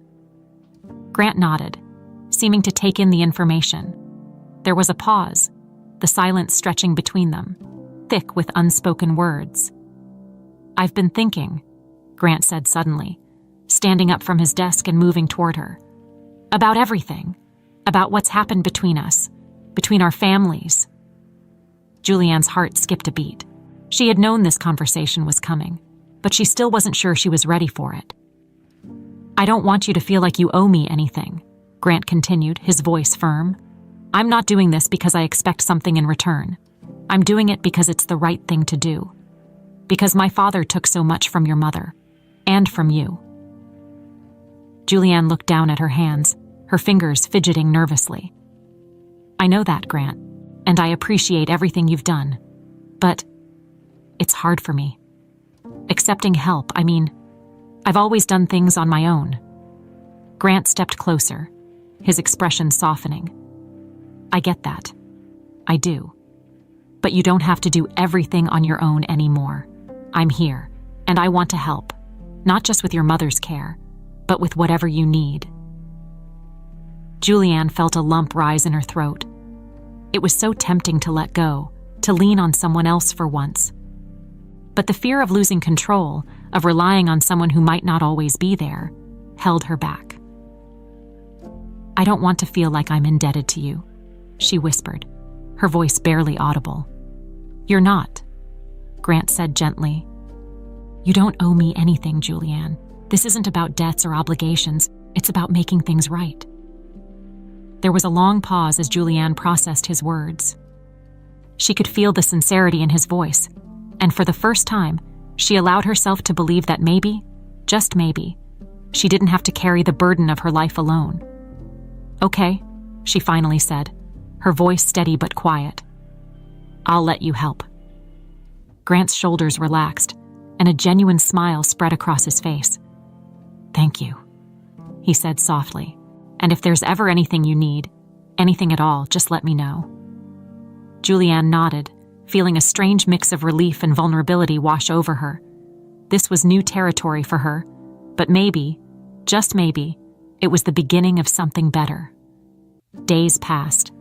Grant nodded, seeming to take in the information. There was a pause, the silence stretching between them, thick with unspoken words. "I've been thinking," Grant said suddenly, standing up from his desk and moving toward her. "About everything. About what's happened between us, between our families." Julianne's heart skipped a beat. She had known this conversation was coming, but she still wasn't sure she was ready for it. "I don't want you to feel like you owe me anything," Grant continued, his voice firm. "I'm not doing this because I expect something in return. I'm doing it because it's the right thing to do. Because my father took so much from your mother, and from you." Julianne looked down at her hands, her fingers fidgeting nervously. "I know that, Grant, and I appreciate everything you've done. But it's hard for me. Accepting help, I've always done things on my own." Grant stepped closer, his expression softening. "I get that. I do. But you don't have to do everything on your own anymore. I'm here, and I want to help, not just with your mother's care, but with whatever you need." Julianne felt a lump rise in her throat. It was so tempting to let go, to lean on someone else for once. But the fear of losing control, of relying on someone who might not always be there, held her back. "I don't want to feel like I'm indebted to you," she whispered, her voice barely audible. "You're not," Grant said gently. "You don't owe me anything, Julianne. This isn't about debts or obligations. It's about making things right." There was a long pause as Julianne processed his words. She could feel the sincerity in his voice, and for the first time, she allowed herself to believe that maybe, just maybe, she didn't have to carry the burden of her life alone. "Okay," she finally said, her voice steady but quiet. "I'll let you help." Grant's shoulders relaxed, and a genuine smile spread across his face. "Thank you," he said softly. "And if there's ever anything you need, anything at all, just let me know." Julianne nodded, feeling a strange mix of relief and vulnerability wash over her. This was new territory for her, but maybe, just maybe, it was the beginning of something better. Days passed,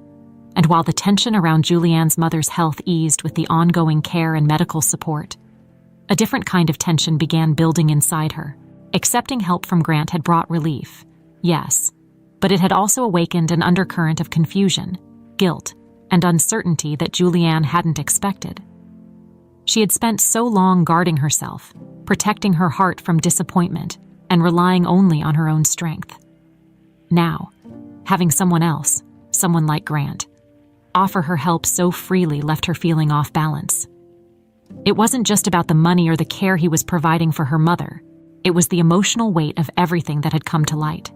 and while the tension around Julianne's mother's health eased with the ongoing care and medical support, a different kind of tension began building inside her. Accepting help from Grant had brought relief, yes, but it had also awakened an undercurrent of confusion, guilt, and uncertainty that Julianne hadn't expected. She had spent so long guarding herself, protecting her heart from disappointment, and relying only on her own strength. Now, having someone else, someone like Grant, offer her help so freely left her feeling off balance. It wasn't just about the money or the care he was providing for her mother. It was the emotional weight of everything that had come to light.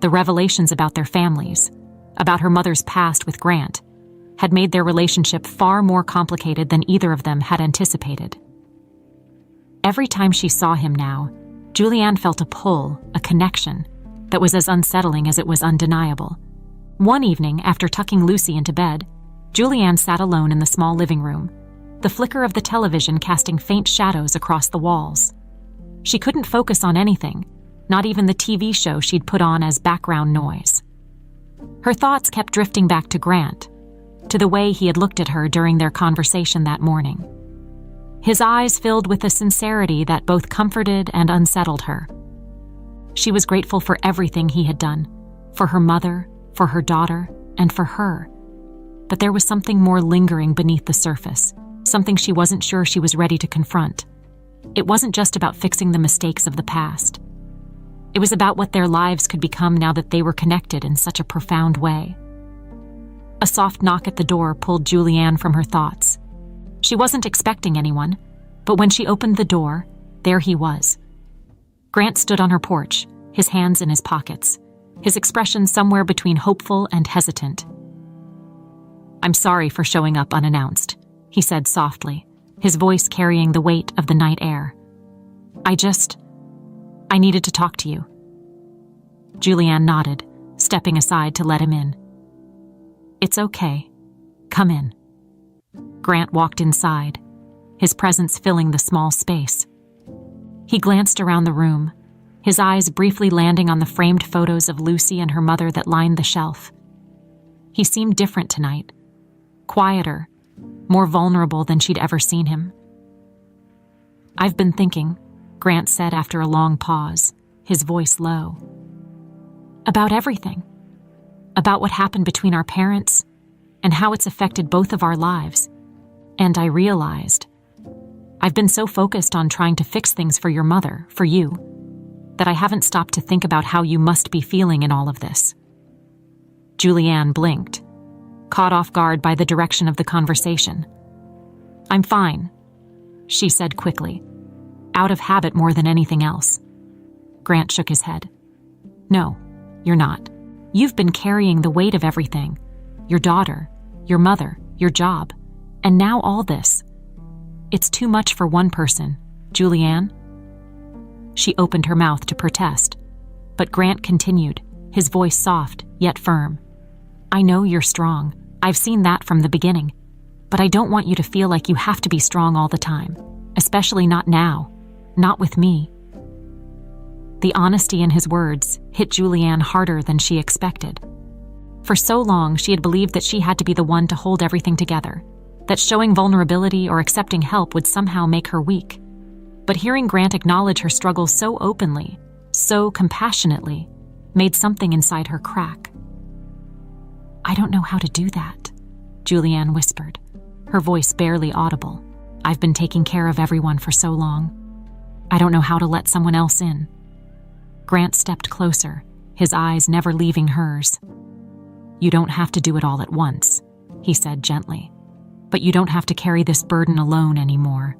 The revelations about their families, about her mother's past with Grant, had made their relationship far more complicated than either of them had anticipated. Every time she saw him now, Julianne felt a pull, a connection, that was as unsettling as it was undeniable. One evening, after tucking Lucy into bed, Julianne sat alone in the small living room, the flicker of the television casting faint shadows across the walls. She couldn't focus on anything, not even the TV show she'd put on as background noise. Her thoughts kept drifting back to Grant, to the way he had looked at her during their conversation that morning. His eyes filled with a sincerity that both comforted and unsettled her. She was grateful for everything he had done, for her mother, for her daughter, and for her. But there was something more lingering beneath the surface, something she wasn't sure she was ready to confront. It wasn't just about fixing the mistakes of the past. It was about what their lives could become now that they were connected in such a profound way. A soft knock at the door pulled Julianne from her thoughts. She wasn't expecting anyone, but when she opened the door, there he was. Grant stood on her porch, his hands in his pockets, his expression somewhere between hopeful and hesitant. "I'm sorry for showing up unannounced," he said softly, his voice carrying the weight of the night air. I needed to talk to you." Julianne nodded, stepping aside to let him in. "It's okay. Come in." Grant walked inside, his presence filling the small space. He glanced around the room, his eyes briefly landing on the framed photos of Lucy and her mother that lined the shelf. He seemed different tonight, quieter, more vulnerable than she'd ever seen him. "I've been thinking," Grant said after a long pause, his voice low. "About everything. About what happened between our parents and how it's affected both of our lives. And I realized I've been so focused on trying to fix things for your mother, for you, that I haven't stopped to think about how you must be feeling in all of this." Julianne blinked, caught off guard by the direction of the conversation. "I'm fine," she said quickly, out of habit more than anything else. Grant shook his head. "No, you're not. You've been carrying the weight of everything. Your daughter, your mother, your job, and now all this. It's too much for one person, Julianne." She opened her mouth to protest, but Grant continued, his voice soft yet firm. "I know you're strong. I've seen that from the beginning. But I don't want you to feel like you have to be strong all the time, especially not now. Not with me." The honesty in his words hit Julianne harder than she expected. For so long, she had believed that she had to be the one to hold everything together, that showing vulnerability or accepting help would somehow make her weak. But hearing Grant acknowledge her struggles so openly, so compassionately, made something inside her crack. "I don't know how to do that," Julianne whispered, her voice barely audible. "I've been taking care of everyone for so long. I don't know how to let someone else in." Grant stepped closer, his eyes never leaving hers. "You don't have to do it all at once," he said gently. "But you don't have to carry this burden alone anymore."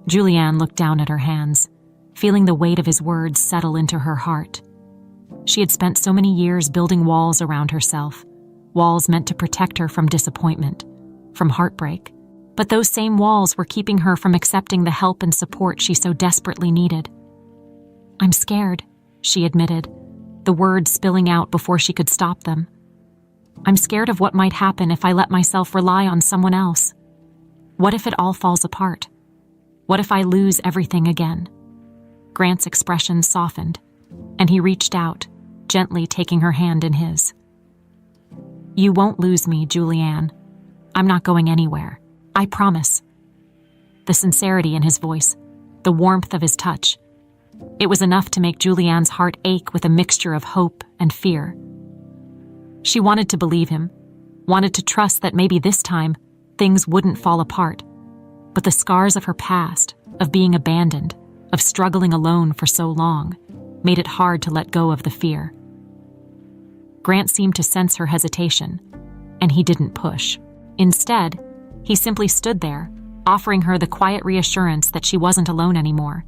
Julianne looked down at her hands, feeling the weight of his words settle into her heart. She had spent so many years building walls around herself, walls meant to protect her from disappointment, from heartbreak. But those same walls were keeping her from accepting the help and support she so desperately needed. "I'm scared," she admitted, the words spilling out before she could stop them. "I'm scared of what might happen if I let myself rely on someone else. What if it all falls apart? What if I lose everything again?" Grant's expression softened, and he reached out, gently taking her hand in his. "You won't lose me, Julianne. I'm not going anywhere. I promise." The sincerity in his voice, the warmth of his touch, it was enough to make Julianne's heart ache with a mixture of hope and fear. She wanted to believe him, wanted to trust that maybe this time things wouldn't fall apart. But the scars of her past, of being abandoned, of struggling alone for so long, made it hard to let go of the fear. Grant seemed to sense her hesitation, and he didn't push. Instead, he simply stood there, offering her the quiet reassurance that she wasn't alone anymore.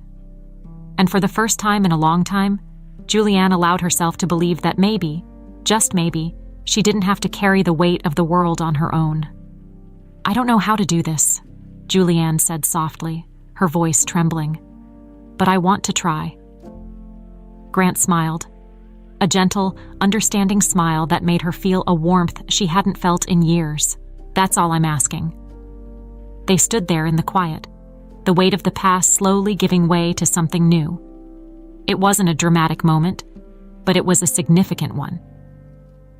And for the first time in a long time, Julianne allowed herself to believe that maybe, just maybe, she didn't have to carry the weight of the world on her own. "I don't know how to do this," Julianne said softly, her voice trembling. "But I want to try." Grant smiled, a gentle, understanding smile that made her feel a warmth she hadn't felt in years. "That's all I'm asking." They stood there in the quiet, the weight of the past slowly giving way to something new. It wasn't a dramatic moment, but it was a significant one.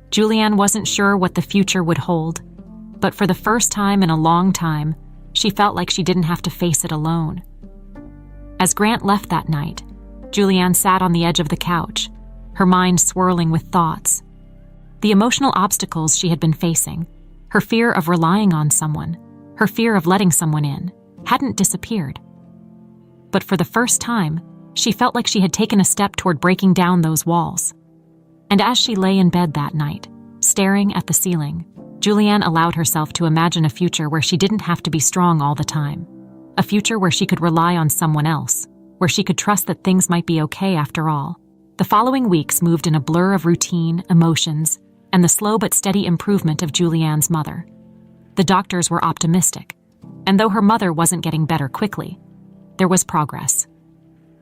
Julianne wasn't sure what the future would hold, but for the first time in a long time, she felt like she didn't have to face it alone. As Grant left that night, Julianne sat on the edge of the couch, her mind swirling with thoughts. The emotional obstacles she had been facing, her fear of relying on someone, her fear of letting someone in, hadn't disappeared. But for the first time, she felt like she had taken a step toward breaking down those walls. And as she lay in bed that night, staring at the ceiling, Julianne allowed herself to imagine a future where she didn't have to be strong all the time. A future where she could rely on someone else, where she could trust that things might be okay after all. The following weeks moved in a blur of routine, emotions, and the slow but steady improvement of Julianne's mother. The doctors were optimistic, and though her mother wasn't getting better quickly, there was progress.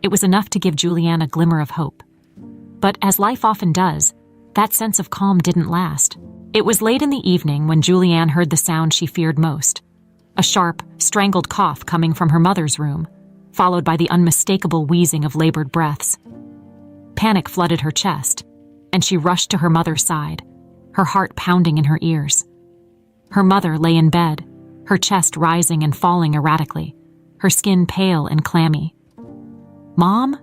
It was enough to give Julianne a glimmer of hope. But as life often does, that sense of calm didn't last. It was late in the evening when Julianne heard the sound she feared most, a sharp, strangled cough coming from her mother's room, followed by the unmistakable wheezing of labored breaths. Panic flooded her chest, and she rushed to her mother's side, her heart pounding in her ears. Her mother lay in bed, her chest rising and falling erratically, her skin pale and clammy. "Mom?"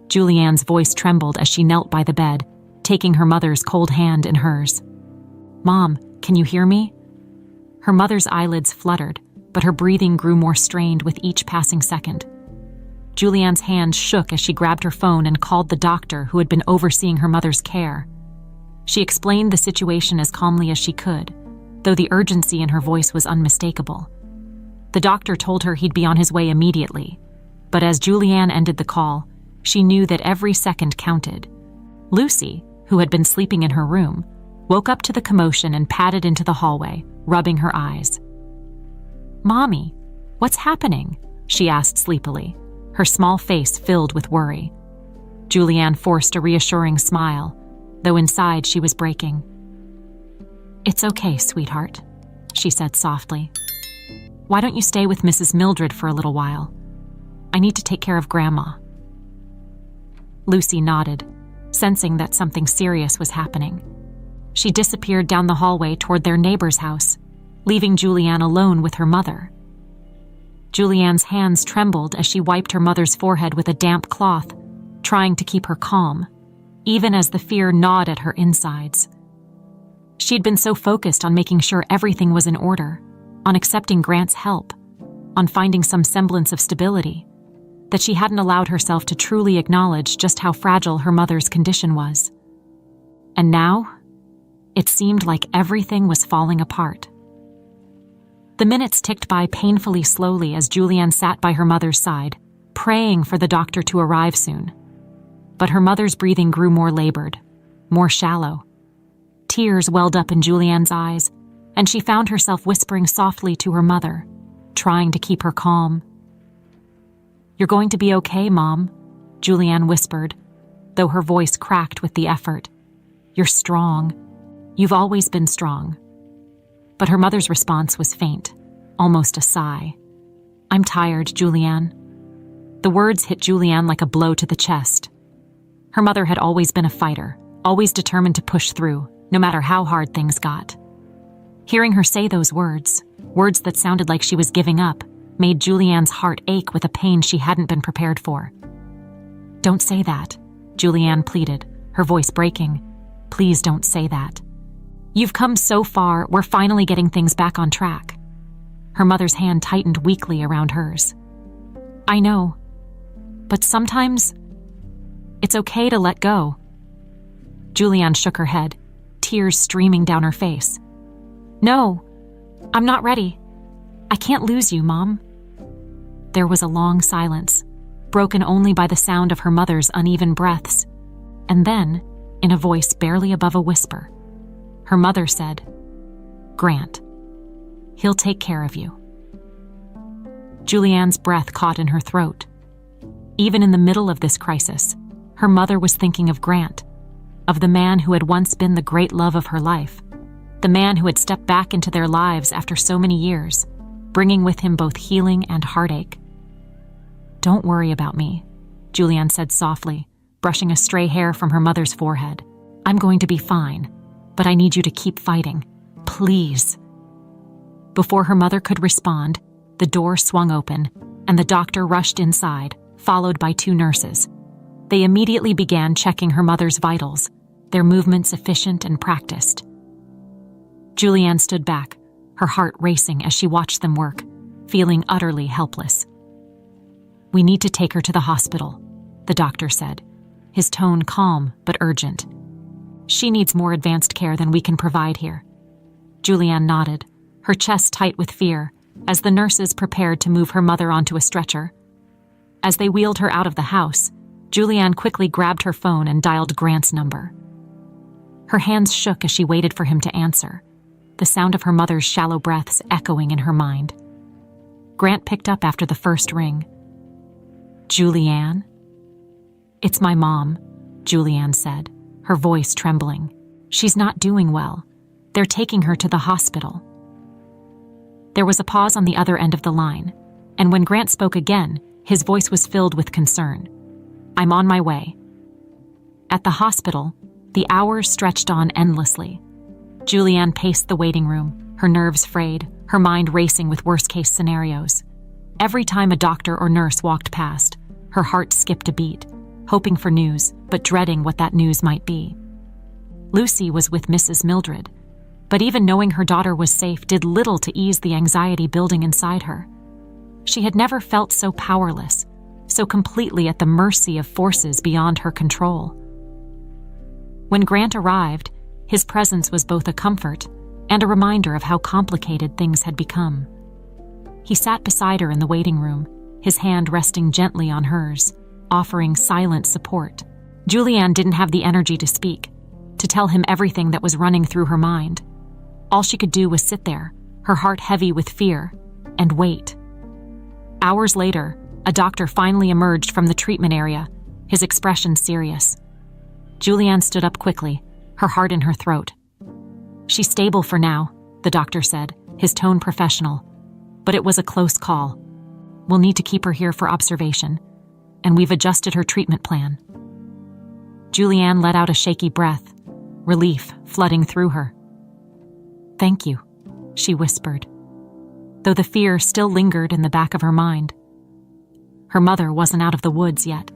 Julianne's voice trembled as she knelt by the bed, taking her mother's cold hand in hers. "Mom, can you hear me?" Her mother's eyelids fluttered, but her breathing grew more strained with each passing second. Julianne's hand shook as she grabbed her phone and called the doctor who had been overseeing her mother's care. She explained the situation as calmly as she could, though the urgency in her voice was unmistakable. The doctor told her he'd be on his way immediately, but as Julianne ended the call, she knew that every second counted. Lucy, who had been sleeping in her room, woke up to the commotion and padded into the hallway, rubbing her eyes. "Mommy, what's happening?" she asked sleepily, her small face filled with worry. Julianne forced a reassuring smile, though inside she was breaking. "It's okay, sweetheart," she said softly. "Why don't you stay with Mrs. Mildred for a little while? I need to take care of Grandma." Lucy nodded, sensing that something serious was happening. She disappeared down the hallway toward their neighbor's house, leaving Julianne alone with her mother. Julianne's hands trembled as she wiped her mother's forehead with a damp cloth, trying to keep her calm, even as the fear gnawed at her insides. She'd been so focused on making sure everything was in order, on accepting Grant's help, on finding some semblance of stability, that she hadn't allowed herself to truly acknowledge just how fragile her mother's condition was. And now, it seemed like everything was falling apart. The minutes ticked by painfully slowly as Julianne sat by her mother's side, praying for the doctor to arrive soon. But her mother's breathing grew more labored, more shallow. Tears welled up in Julianne's eyes, and she found herself whispering softly to her mother, trying to keep her calm. "You're going to be okay, Mom," Julianne whispered, though her voice cracked with the effort. "You're strong. You've always been strong." But her mother's response was faint, almost a sigh. "I'm tired, Julianne." The words hit Julianne like a blow to the chest. Her mother had always been a fighter, always determined to push through, no matter how hard things got. Hearing her say those words that sounded like she was giving up, made Julianne's heart ache with a pain she hadn't been prepared for. "Don't say that," Julianne pleaded, her voice breaking. "Please don't say that. You've come so far, we're finally getting things back on track." Her mother's hand tightened weakly around hers. "I know, but sometimes it's okay to let go." Julianne shook her head, tears streaming down her face. "No, I'm not ready. I can't lose you, Mom." There was a long silence, broken only by the sound of her mother's uneven breaths. And then, in a voice barely above a whisper, her mother said, "Grant, he'll take care of you." Julianne's breath caught in her throat. Even in the middle of this crisis, her mother was thinking of Grant, of the man who had once been the great love of her life, the man who had stepped back into their lives after so many years, bringing with him both healing and heartache. "Don't worry about me," Julianne said softly, brushing a stray hair from her mother's forehead. "I'm going to be fine. but I need you to keep fighting. Please." Before her mother could respond, the door swung open, and the doctor rushed inside, followed by 2 nurses. They immediately began checking her mother's vitals, their movements efficient and practiced. Julianne stood back, her heart racing as she watched them work, feeling utterly helpless. "We need to take her to the hospital," the doctor said, his tone calm but urgent. "She needs more advanced care than we can provide here." Julianne nodded, her chest tight with fear, as the nurses prepared to move her mother onto a stretcher. As they wheeled her out of the house, Julianne quickly grabbed her phone and dialed Grant's number. Her hands shook as she waited for him to answer, the sound of her mother's shallow breaths echoing in her mind. Grant picked up after the first ring. "Julianne?" "It's my mom," Julianne said, her voice trembling. "She's not doing well. They're taking her to the hospital." There was a pause on the other end of the line, and when Grant spoke again, his voice was filled with concern. "I'm on my way." At the hospital, the hours stretched on endlessly. Julianne paced the waiting room, her nerves frayed, her mind racing with worst-case scenarios. Every time a doctor or nurse walked past, her heart skipped a beat, hoping for news, but dreading what that news might be. Lucy was with Mrs. Mildred, but even knowing her daughter was safe did little to ease the anxiety building inside her. She had never felt so powerless, so completely at the mercy of forces beyond her control. When Grant arrived, his presence was both a comfort and a reminder of how complicated things had become. He sat beside her in the waiting room, his hand resting gently on hers, offering silent support. Julianne didn't have the energy to speak, to tell him everything that was running through her mind. All she could do was sit there, her heart heavy with fear, and wait. Hours later, a doctor finally emerged from the treatment area, his expression serious. Julianne stood up quickly, her heart in her throat. "She's stable for now," the doctor said, his tone professional. "But it was a close call. We'll need to keep her here for observation, and we've adjusted her treatment plan." Julianne let out a shaky breath, relief flooding through her. "Thank you," she whispered, though the fear still lingered in the back of her mind. Her mother wasn't out of the woods yet.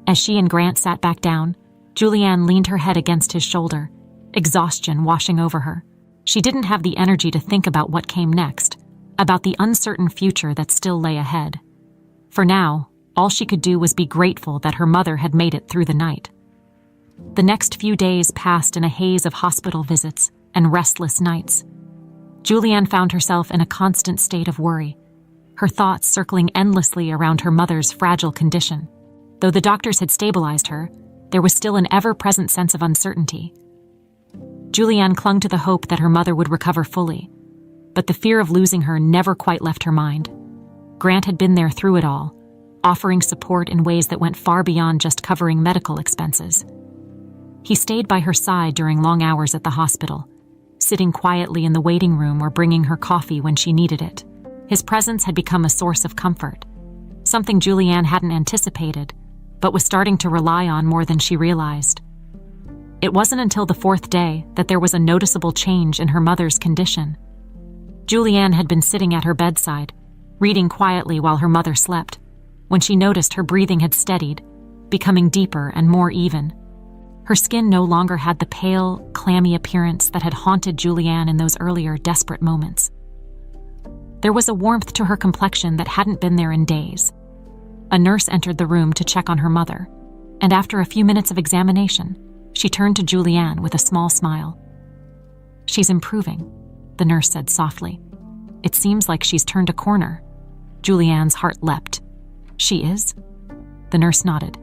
As she and Grant sat back down, Julianne leaned her head against his shoulder, exhaustion washing over her. She didn't have the energy to think about what came next, about the uncertain future that still lay ahead. For now, all she could do was be grateful that her mother had made it through the night. The next few days passed in a haze of hospital visits and restless nights. Julianne found herself in a constant state of worry, her thoughts circling endlessly around her mother's fragile condition. Though the doctors had stabilized her, there was still an ever-present sense of uncertainty. Julianne clung to the hope that her mother would recover fully, but the fear of losing her never quite left her mind. Grant had been there through it all, offering support in ways that went far beyond just covering medical expenses. He stayed by her side during long hours at the hospital, sitting quietly in the waiting room or bringing her coffee when she needed it. His presence had become a source of comfort, something Julianne hadn't anticipated, but was starting to rely on more than she realized. It wasn't until the 4th day that there was a noticeable change in her mother's condition. Julianne had been sitting at her bedside, reading quietly while her mother slept, when she noticed her breathing had steadied, becoming deeper and more even. Her skin no longer had the pale, clammy appearance that had haunted Julianne in those earlier desperate moments. There was a warmth to her complexion that hadn't been there in days. A nurse entered the room to check on her mother, and after a few minutes of examination, she turned to Julianne with a small smile. "She's improving," the nurse said softly. "It seems like she's turned a corner." Julianne's heart leapt. "She is?" The nurse nodded.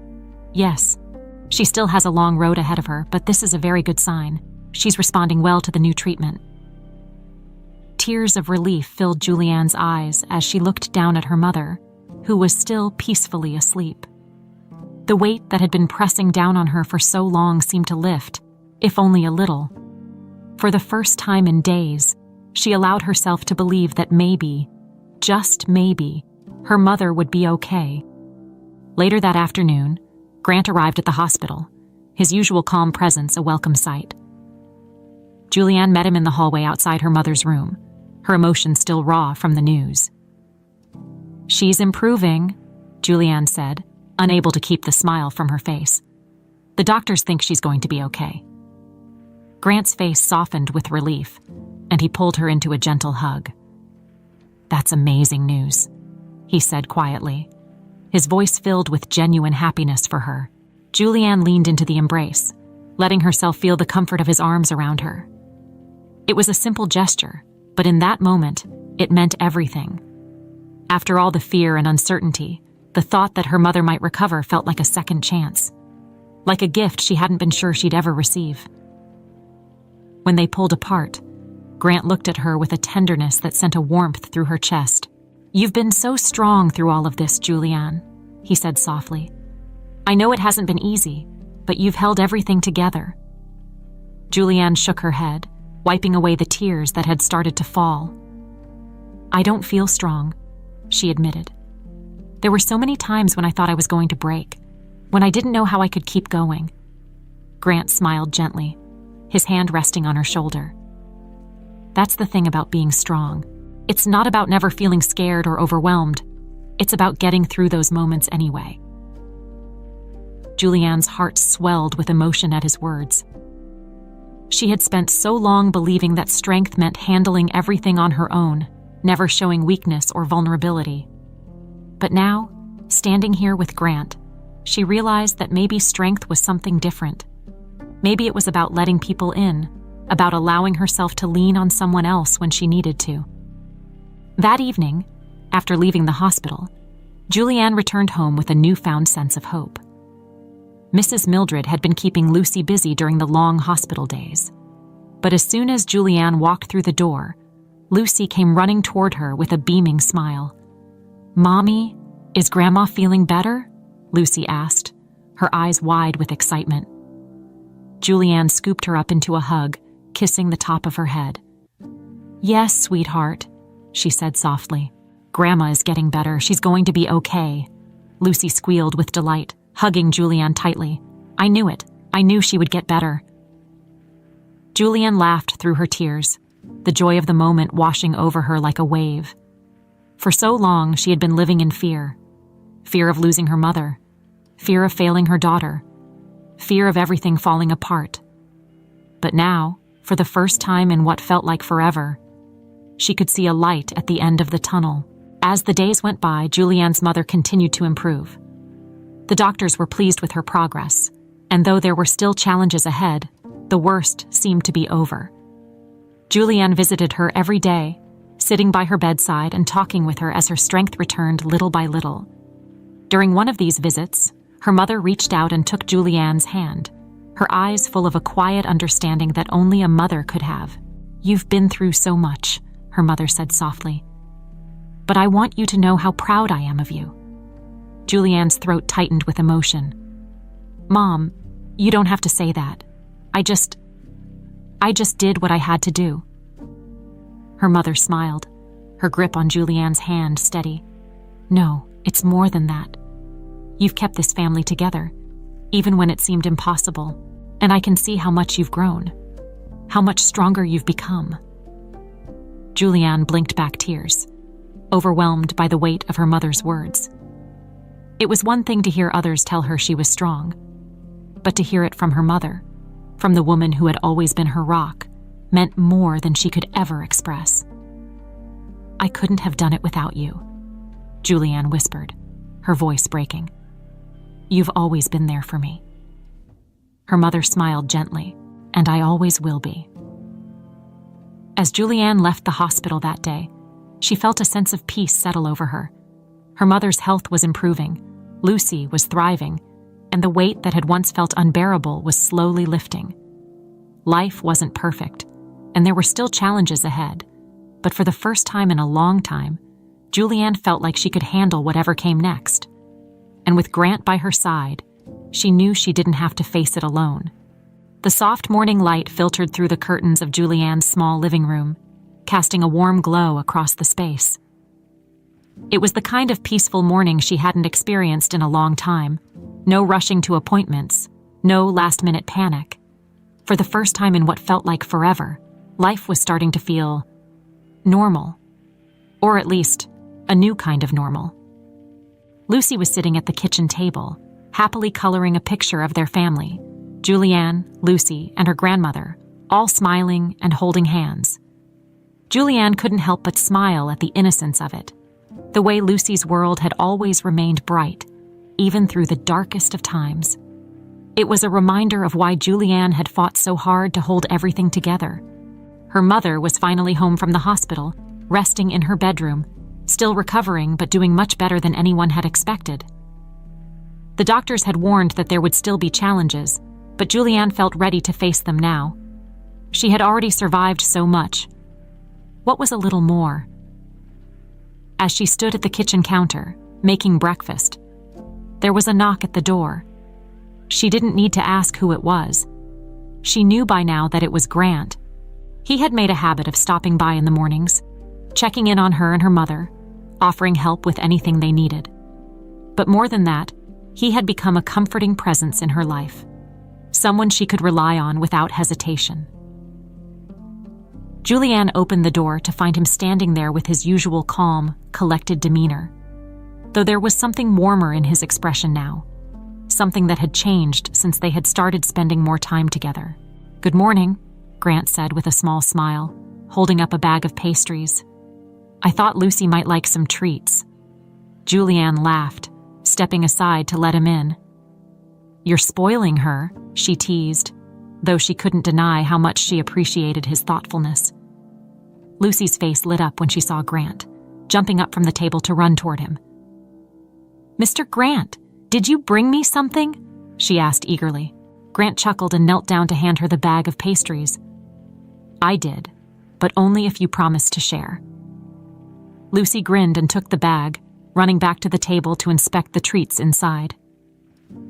"Yes. She still has a long road ahead of her, but this is a very good sign. She's responding well to the new treatment." Tears of relief filled Julianne's eyes as she looked down at her mother, who was still peacefully asleep. The weight that had been pressing down on her for so long seemed to lift, if only a little. For the first time in days, she allowed herself to believe that maybe, just maybe, her mother would be okay. Later that afternoon, Grant arrived at the hospital, his usual calm presence a welcome sight. Julianne met him in the hallway outside her mother's room, her emotions still raw from the news. "She's improving," Julianne said, unable to keep the smile from her face. "The doctors think she's going to be okay." Grant's face softened with relief, and he pulled her into a gentle hug. "That's amazing news," he said quietly, his voice filled with genuine happiness for her. Julianne leaned into the embrace, letting herself feel the comfort of his arms around her. It was a simple gesture, but in that moment, it meant everything. After all the fear and uncertainty, the thought that her mother might recover felt like a second chance, like a gift she hadn't been sure she'd ever receive. When they pulled apart, Grant looked at her with a tenderness that sent a warmth through her chest. "You've been so strong through all of this, Julianne," he said softly. "I know it hasn't been easy, but you've held everything together." Julianne shook her head, wiping away the tears that had started to fall. "I don't feel strong," she admitted. "There were so many times when I thought I was going to break, when I didn't know how I could keep going." Grant smiled gently, his hand resting on her shoulder. "That's the thing about being strong. It's not about never feeling scared or overwhelmed. It's about getting through those moments anyway." Julianne's heart swelled with emotion at his words. She had spent so long believing that strength meant handling everything on her own, never showing weakness or vulnerability. But now, standing here with Grant, she realized that maybe strength was something different. Maybe it was about letting people in, about allowing herself to lean on someone else when she needed to. That evening, after leaving the hospital, Julianne returned home with a newfound sense of hope. Mrs. Mildred had been keeping Lucy busy during the long hospital days. But as soon as Julianne walked through the door, Lucy came running toward her with a beaming smile. "Mommy, is Grandma feeling better?" Lucy asked, her eyes wide with excitement. Julianne scooped her up into a hug, kissing the top of her head. "Yes, sweetheart," she said softly. "Grandma is getting better. She's going to be okay." Lucy squealed with delight, hugging Julianne tightly. "I knew it. I knew she would get better." Julianne laughed through her tears, the joy of the moment washing over her like a wave. For so long, she had been living in fear. Fear of losing her mother, fear of failing her daughter, fear of everything falling apart. But now, for the first time in what felt like forever, she could see a light at the end of the tunnel. As the days went by, Julianne's mother continued to improve. The doctors were pleased with her progress, and though there were still challenges ahead, the worst seemed to be over. Julianne visited her every day, sitting by her bedside and talking with her as her strength returned little by little. During one of these visits, her mother reached out and took Julianne's hand, her eyes full of a quiet understanding that only a mother could have. "You've been through so much," her mother said softly. "But I want you to know how proud I am of you." Julianne's throat tightened with emotion. "Mom, you don't have to say that. I just did what I had to do." Her mother smiled, her grip on Julianne's hand steady. "No, it's more than that. You've kept this family together, even when it seemed impossible, and I can see how much you've grown, how much stronger you've become." Julianne blinked back tears, overwhelmed by the weight of her mother's words. It was one thing to hear others tell her she was strong, but to hear it from her mother, from the woman who had always been her rock, meant more than she could ever express. "I couldn't have done it without you," Julianne whispered, her voice breaking. "You've always been there for me." Her mother smiled gently, "And I always will be." As Julianne left the hospital that day, she felt a sense of peace settle over her. Her mother's health was improving, Lucy was thriving, and the weight that had once felt unbearable was slowly lifting. Life wasn't perfect, and there were still challenges ahead, but for the first time in a long time, Julianne felt like she could handle whatever came next. And with Grant by her side, she knew she didn't have to face it alone. The soft morning light filtered through the curtains of Julianne's small living room, casting a warm glow across the space. It was the kind of peaceful morning she hadn't experienced in a long time. No rushing to appointments, no last-minute panic. For the first time in what felt like forever, Life was starting to feel normal, or at least a new kind of normal. Lucy was sitting at the kitchen table, happily coloring a picture of their family, Julianne, Lucy, and her grandmother, all smiling and holding hands. Julianne couldn't help but smile at the innocence of it, the way Lucy's world had always remained bright, even through the darkest of times. It was a reminder of why Julianne had fought so hard to hold everything together. Her mother was finally home from the hospital, resting in her bedroom, still recovering but doing much better than anyone had expected. The doctors had warned that there would still be challenges, but Julianne felt ready to face them now. She had already survived so much. What was a little more? As she stood at the kitchen counter, making breakfast, there was a knock at the door. She didn't need to ask who it was. She knew by now that it was Grant. He had made a habit of stopping by in the mornings, checking in on her and her mother, offering help with anything they needed. But more than that, he had become a comforting presence in her life, someone she could rely on without hesitation. Julianne opened the door to find him standing there with his usual calm, collected demeanor, though there was something warmer in his expression now, something that had changed since they had started spending more time together. "Good morning," Grant said with a small smile, holding up a bag of pastries. "I thought Lucy might like some treats." Julianne laughed, stepping aside to let him in. "You're spoiling her," she teased, though she couldn't deny how much she appreciated his thoughtfulness. Lucy's face lit up when she saw Grant, jumping up from the table to run toward him. "Mr. Grant, did you bring me something?" she asked eagerly. Grant chuckled and knelt down to hand her the bag of pastries. "I did, but only if you promise to share." Lucy grinned and took the bag, running back to the table to inspect the treats inside.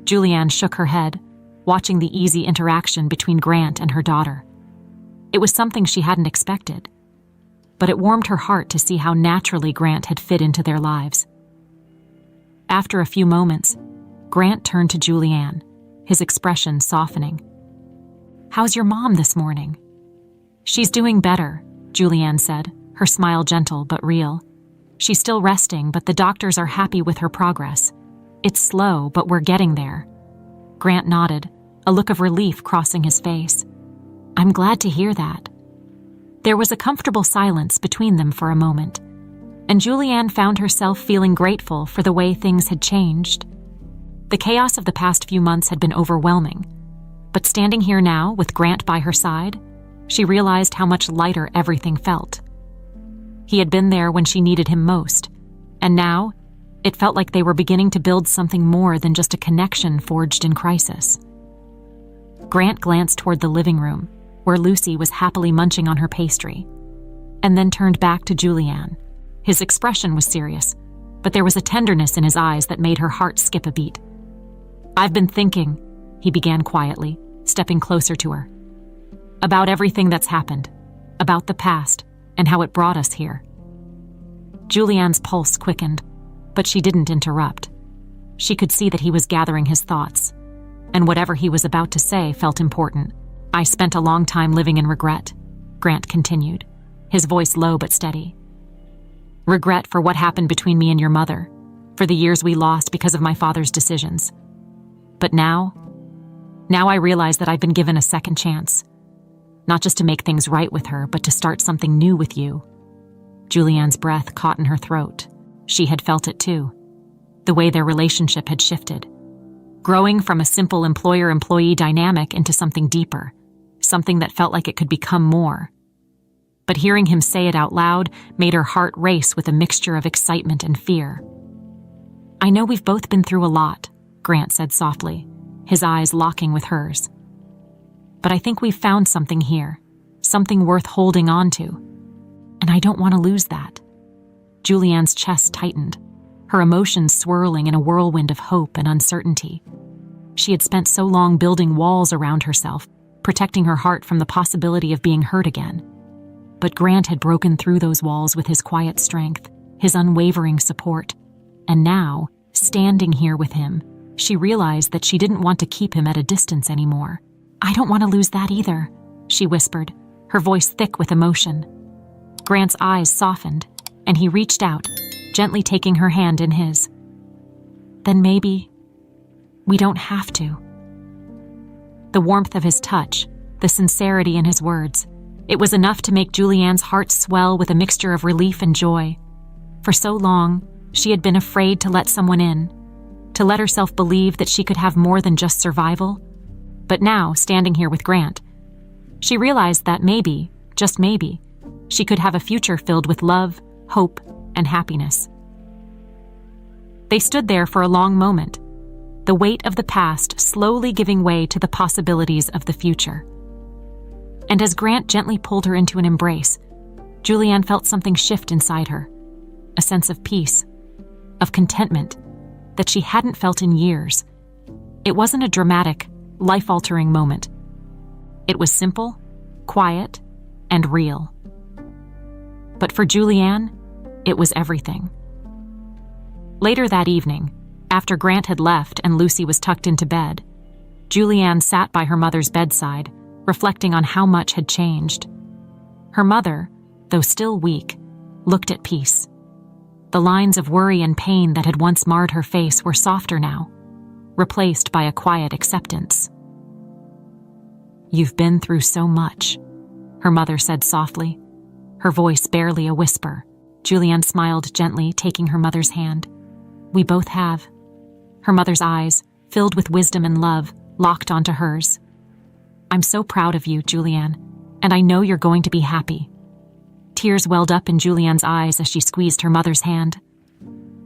Julianne shook her head, watching the easy interaction between Grant and her daughter. It was something she hadn't expected, but it warmed her heart to see how naturally Grant had fit into their lives. After a few moments, Grant turned to Julianne, his expression softening. "How's your mom this morning?" "She's doing better," Julianne said, her smile gentle but real. "She's still resting, but the doctors are happy with her progress. It's slow, but we're getting there." Grant nodded, a look of relief crossing his face. "I'm glad to hear that." There was a comfortable silence between them for a moment, and Julianne found herself feeling grateful for the way things had changed. The chaos of the past few months had been overwhelming, but standing here now with Grant by her side, she realized how much lighter everything felt. He had been there when she needed him most, and now it felt like they were beginning to build something more than just a connection forged in crisis. Grant glanced toward the living room, where Lucy was happily munching on her pastry, and then turned back to Julianne. His expression was serious, but there was a tenderness in his eyes that made her heart skip a beat. "I've been thinking," he began quietly, stepping closer to her, "about everything that's happened, about the past, and how it brought us here." Julianne's pulse quickened, but she didn't interrupt. She could see that he was gathering his thoughts, and whatever he was about to say felt important. "I spent a long time living in regret," Grant continued, his voice low but steady. "Regret for what happened between me and your mother, for the years we lost because of my father's decisions. But now I realize that I've been given a second chance, not just to make things right with her, but to start something new with you." Julianne's breath caught in her throat. She had felt it too, the way their relationship had shifted, growing from a simple employer-employee dynamic into something deeper, something that felt like it could become more. But hearing him say it out loud made her heart race with a mixture of excitement and fear. "I know we've both been through a lot," Grant said softly, his eyes locking with hers. "But I think we've found something here, something worth holding on to. And I don't want to lose that." Julianne's chest tightened, her emotions swirling in a whirlwind of hope and uncertainty. She had spent so long building walls around herself, protecting her heart from the possibility of being hurt again. But Grant had broken through those walls with his quiet strength, his unwavering support. And now, standing here with him, she realized that she didn't want to keep him at a distance anymore. "I don't want to lose that either," she whispered, her voice thick with emotion. Grant's eyes softened, and he reached out, gently taking her hand in his. Then maybe we don't have to. The warmth of his touch, the sincerity in his words, it was enough to make Julianne's heart swell with a mixture of relief and joy. For so long, she had been afraid to let someone in, to let herself believe that she could have more than just survival. But now, standing here with Grant, she realized that maybe, just maybe, she could have a future filled with love, hope, and happiness. They stood there for a long moment, the weight of the past slowly giving way to the possibilities of the future. And as Grant gently pulled her into an embrace, Julianne felt something shift inside her, a sense of peace, of contentment that she hadn't felt in years. It wasn't a dramatic, life-altering moment. It was simple, quiet, and real. But for Julianne, it was everything. Later that evening, after Grant had left and Lucy was tucked into bed, Julianne sat by her mother's bedside, reflecting on how much had changed. Her mother, though still weak, looked at peace. The lines of worry and pain that had once marred her face were softer now, replaced by a quiet acceptance. "You've been through so much," her mother said softly, her voice barely a whisper. Julianne smiled gently, taking her mother's hand. "We both have." Her mother's eyes, filled with wisdom and love, locked onto hers. "I'm so proud of you, Julianne, and I know you're going to be happy." Tears welled up in Julianne's eyes as she squeezed her mother's hand.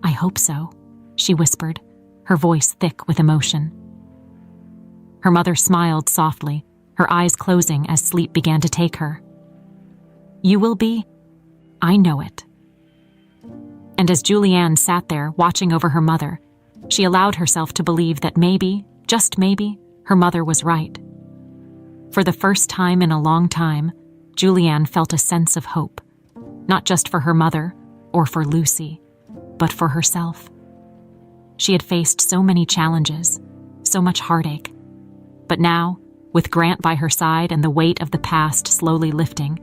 "I hope so," she whispered, her voice thick with emotion. Her mother smiled softly, her eyes closing as sleep began to take her. "You will be? I know it." And as Julianne sat there watching over her mother, she allowed herself to believe that maybe, just maybe, her mother was right. For the first time in a long time, Julianne felt a sense of hope, not just for her mother or for Lucy, but for herself. She had faced so many challenges, so much heartache. But now, with Grant by her side and the weight of the past slowly lifting,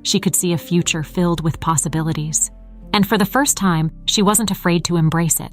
she could see a future filled with possibilities. And for the first time, she wasn't afraid to embrace it.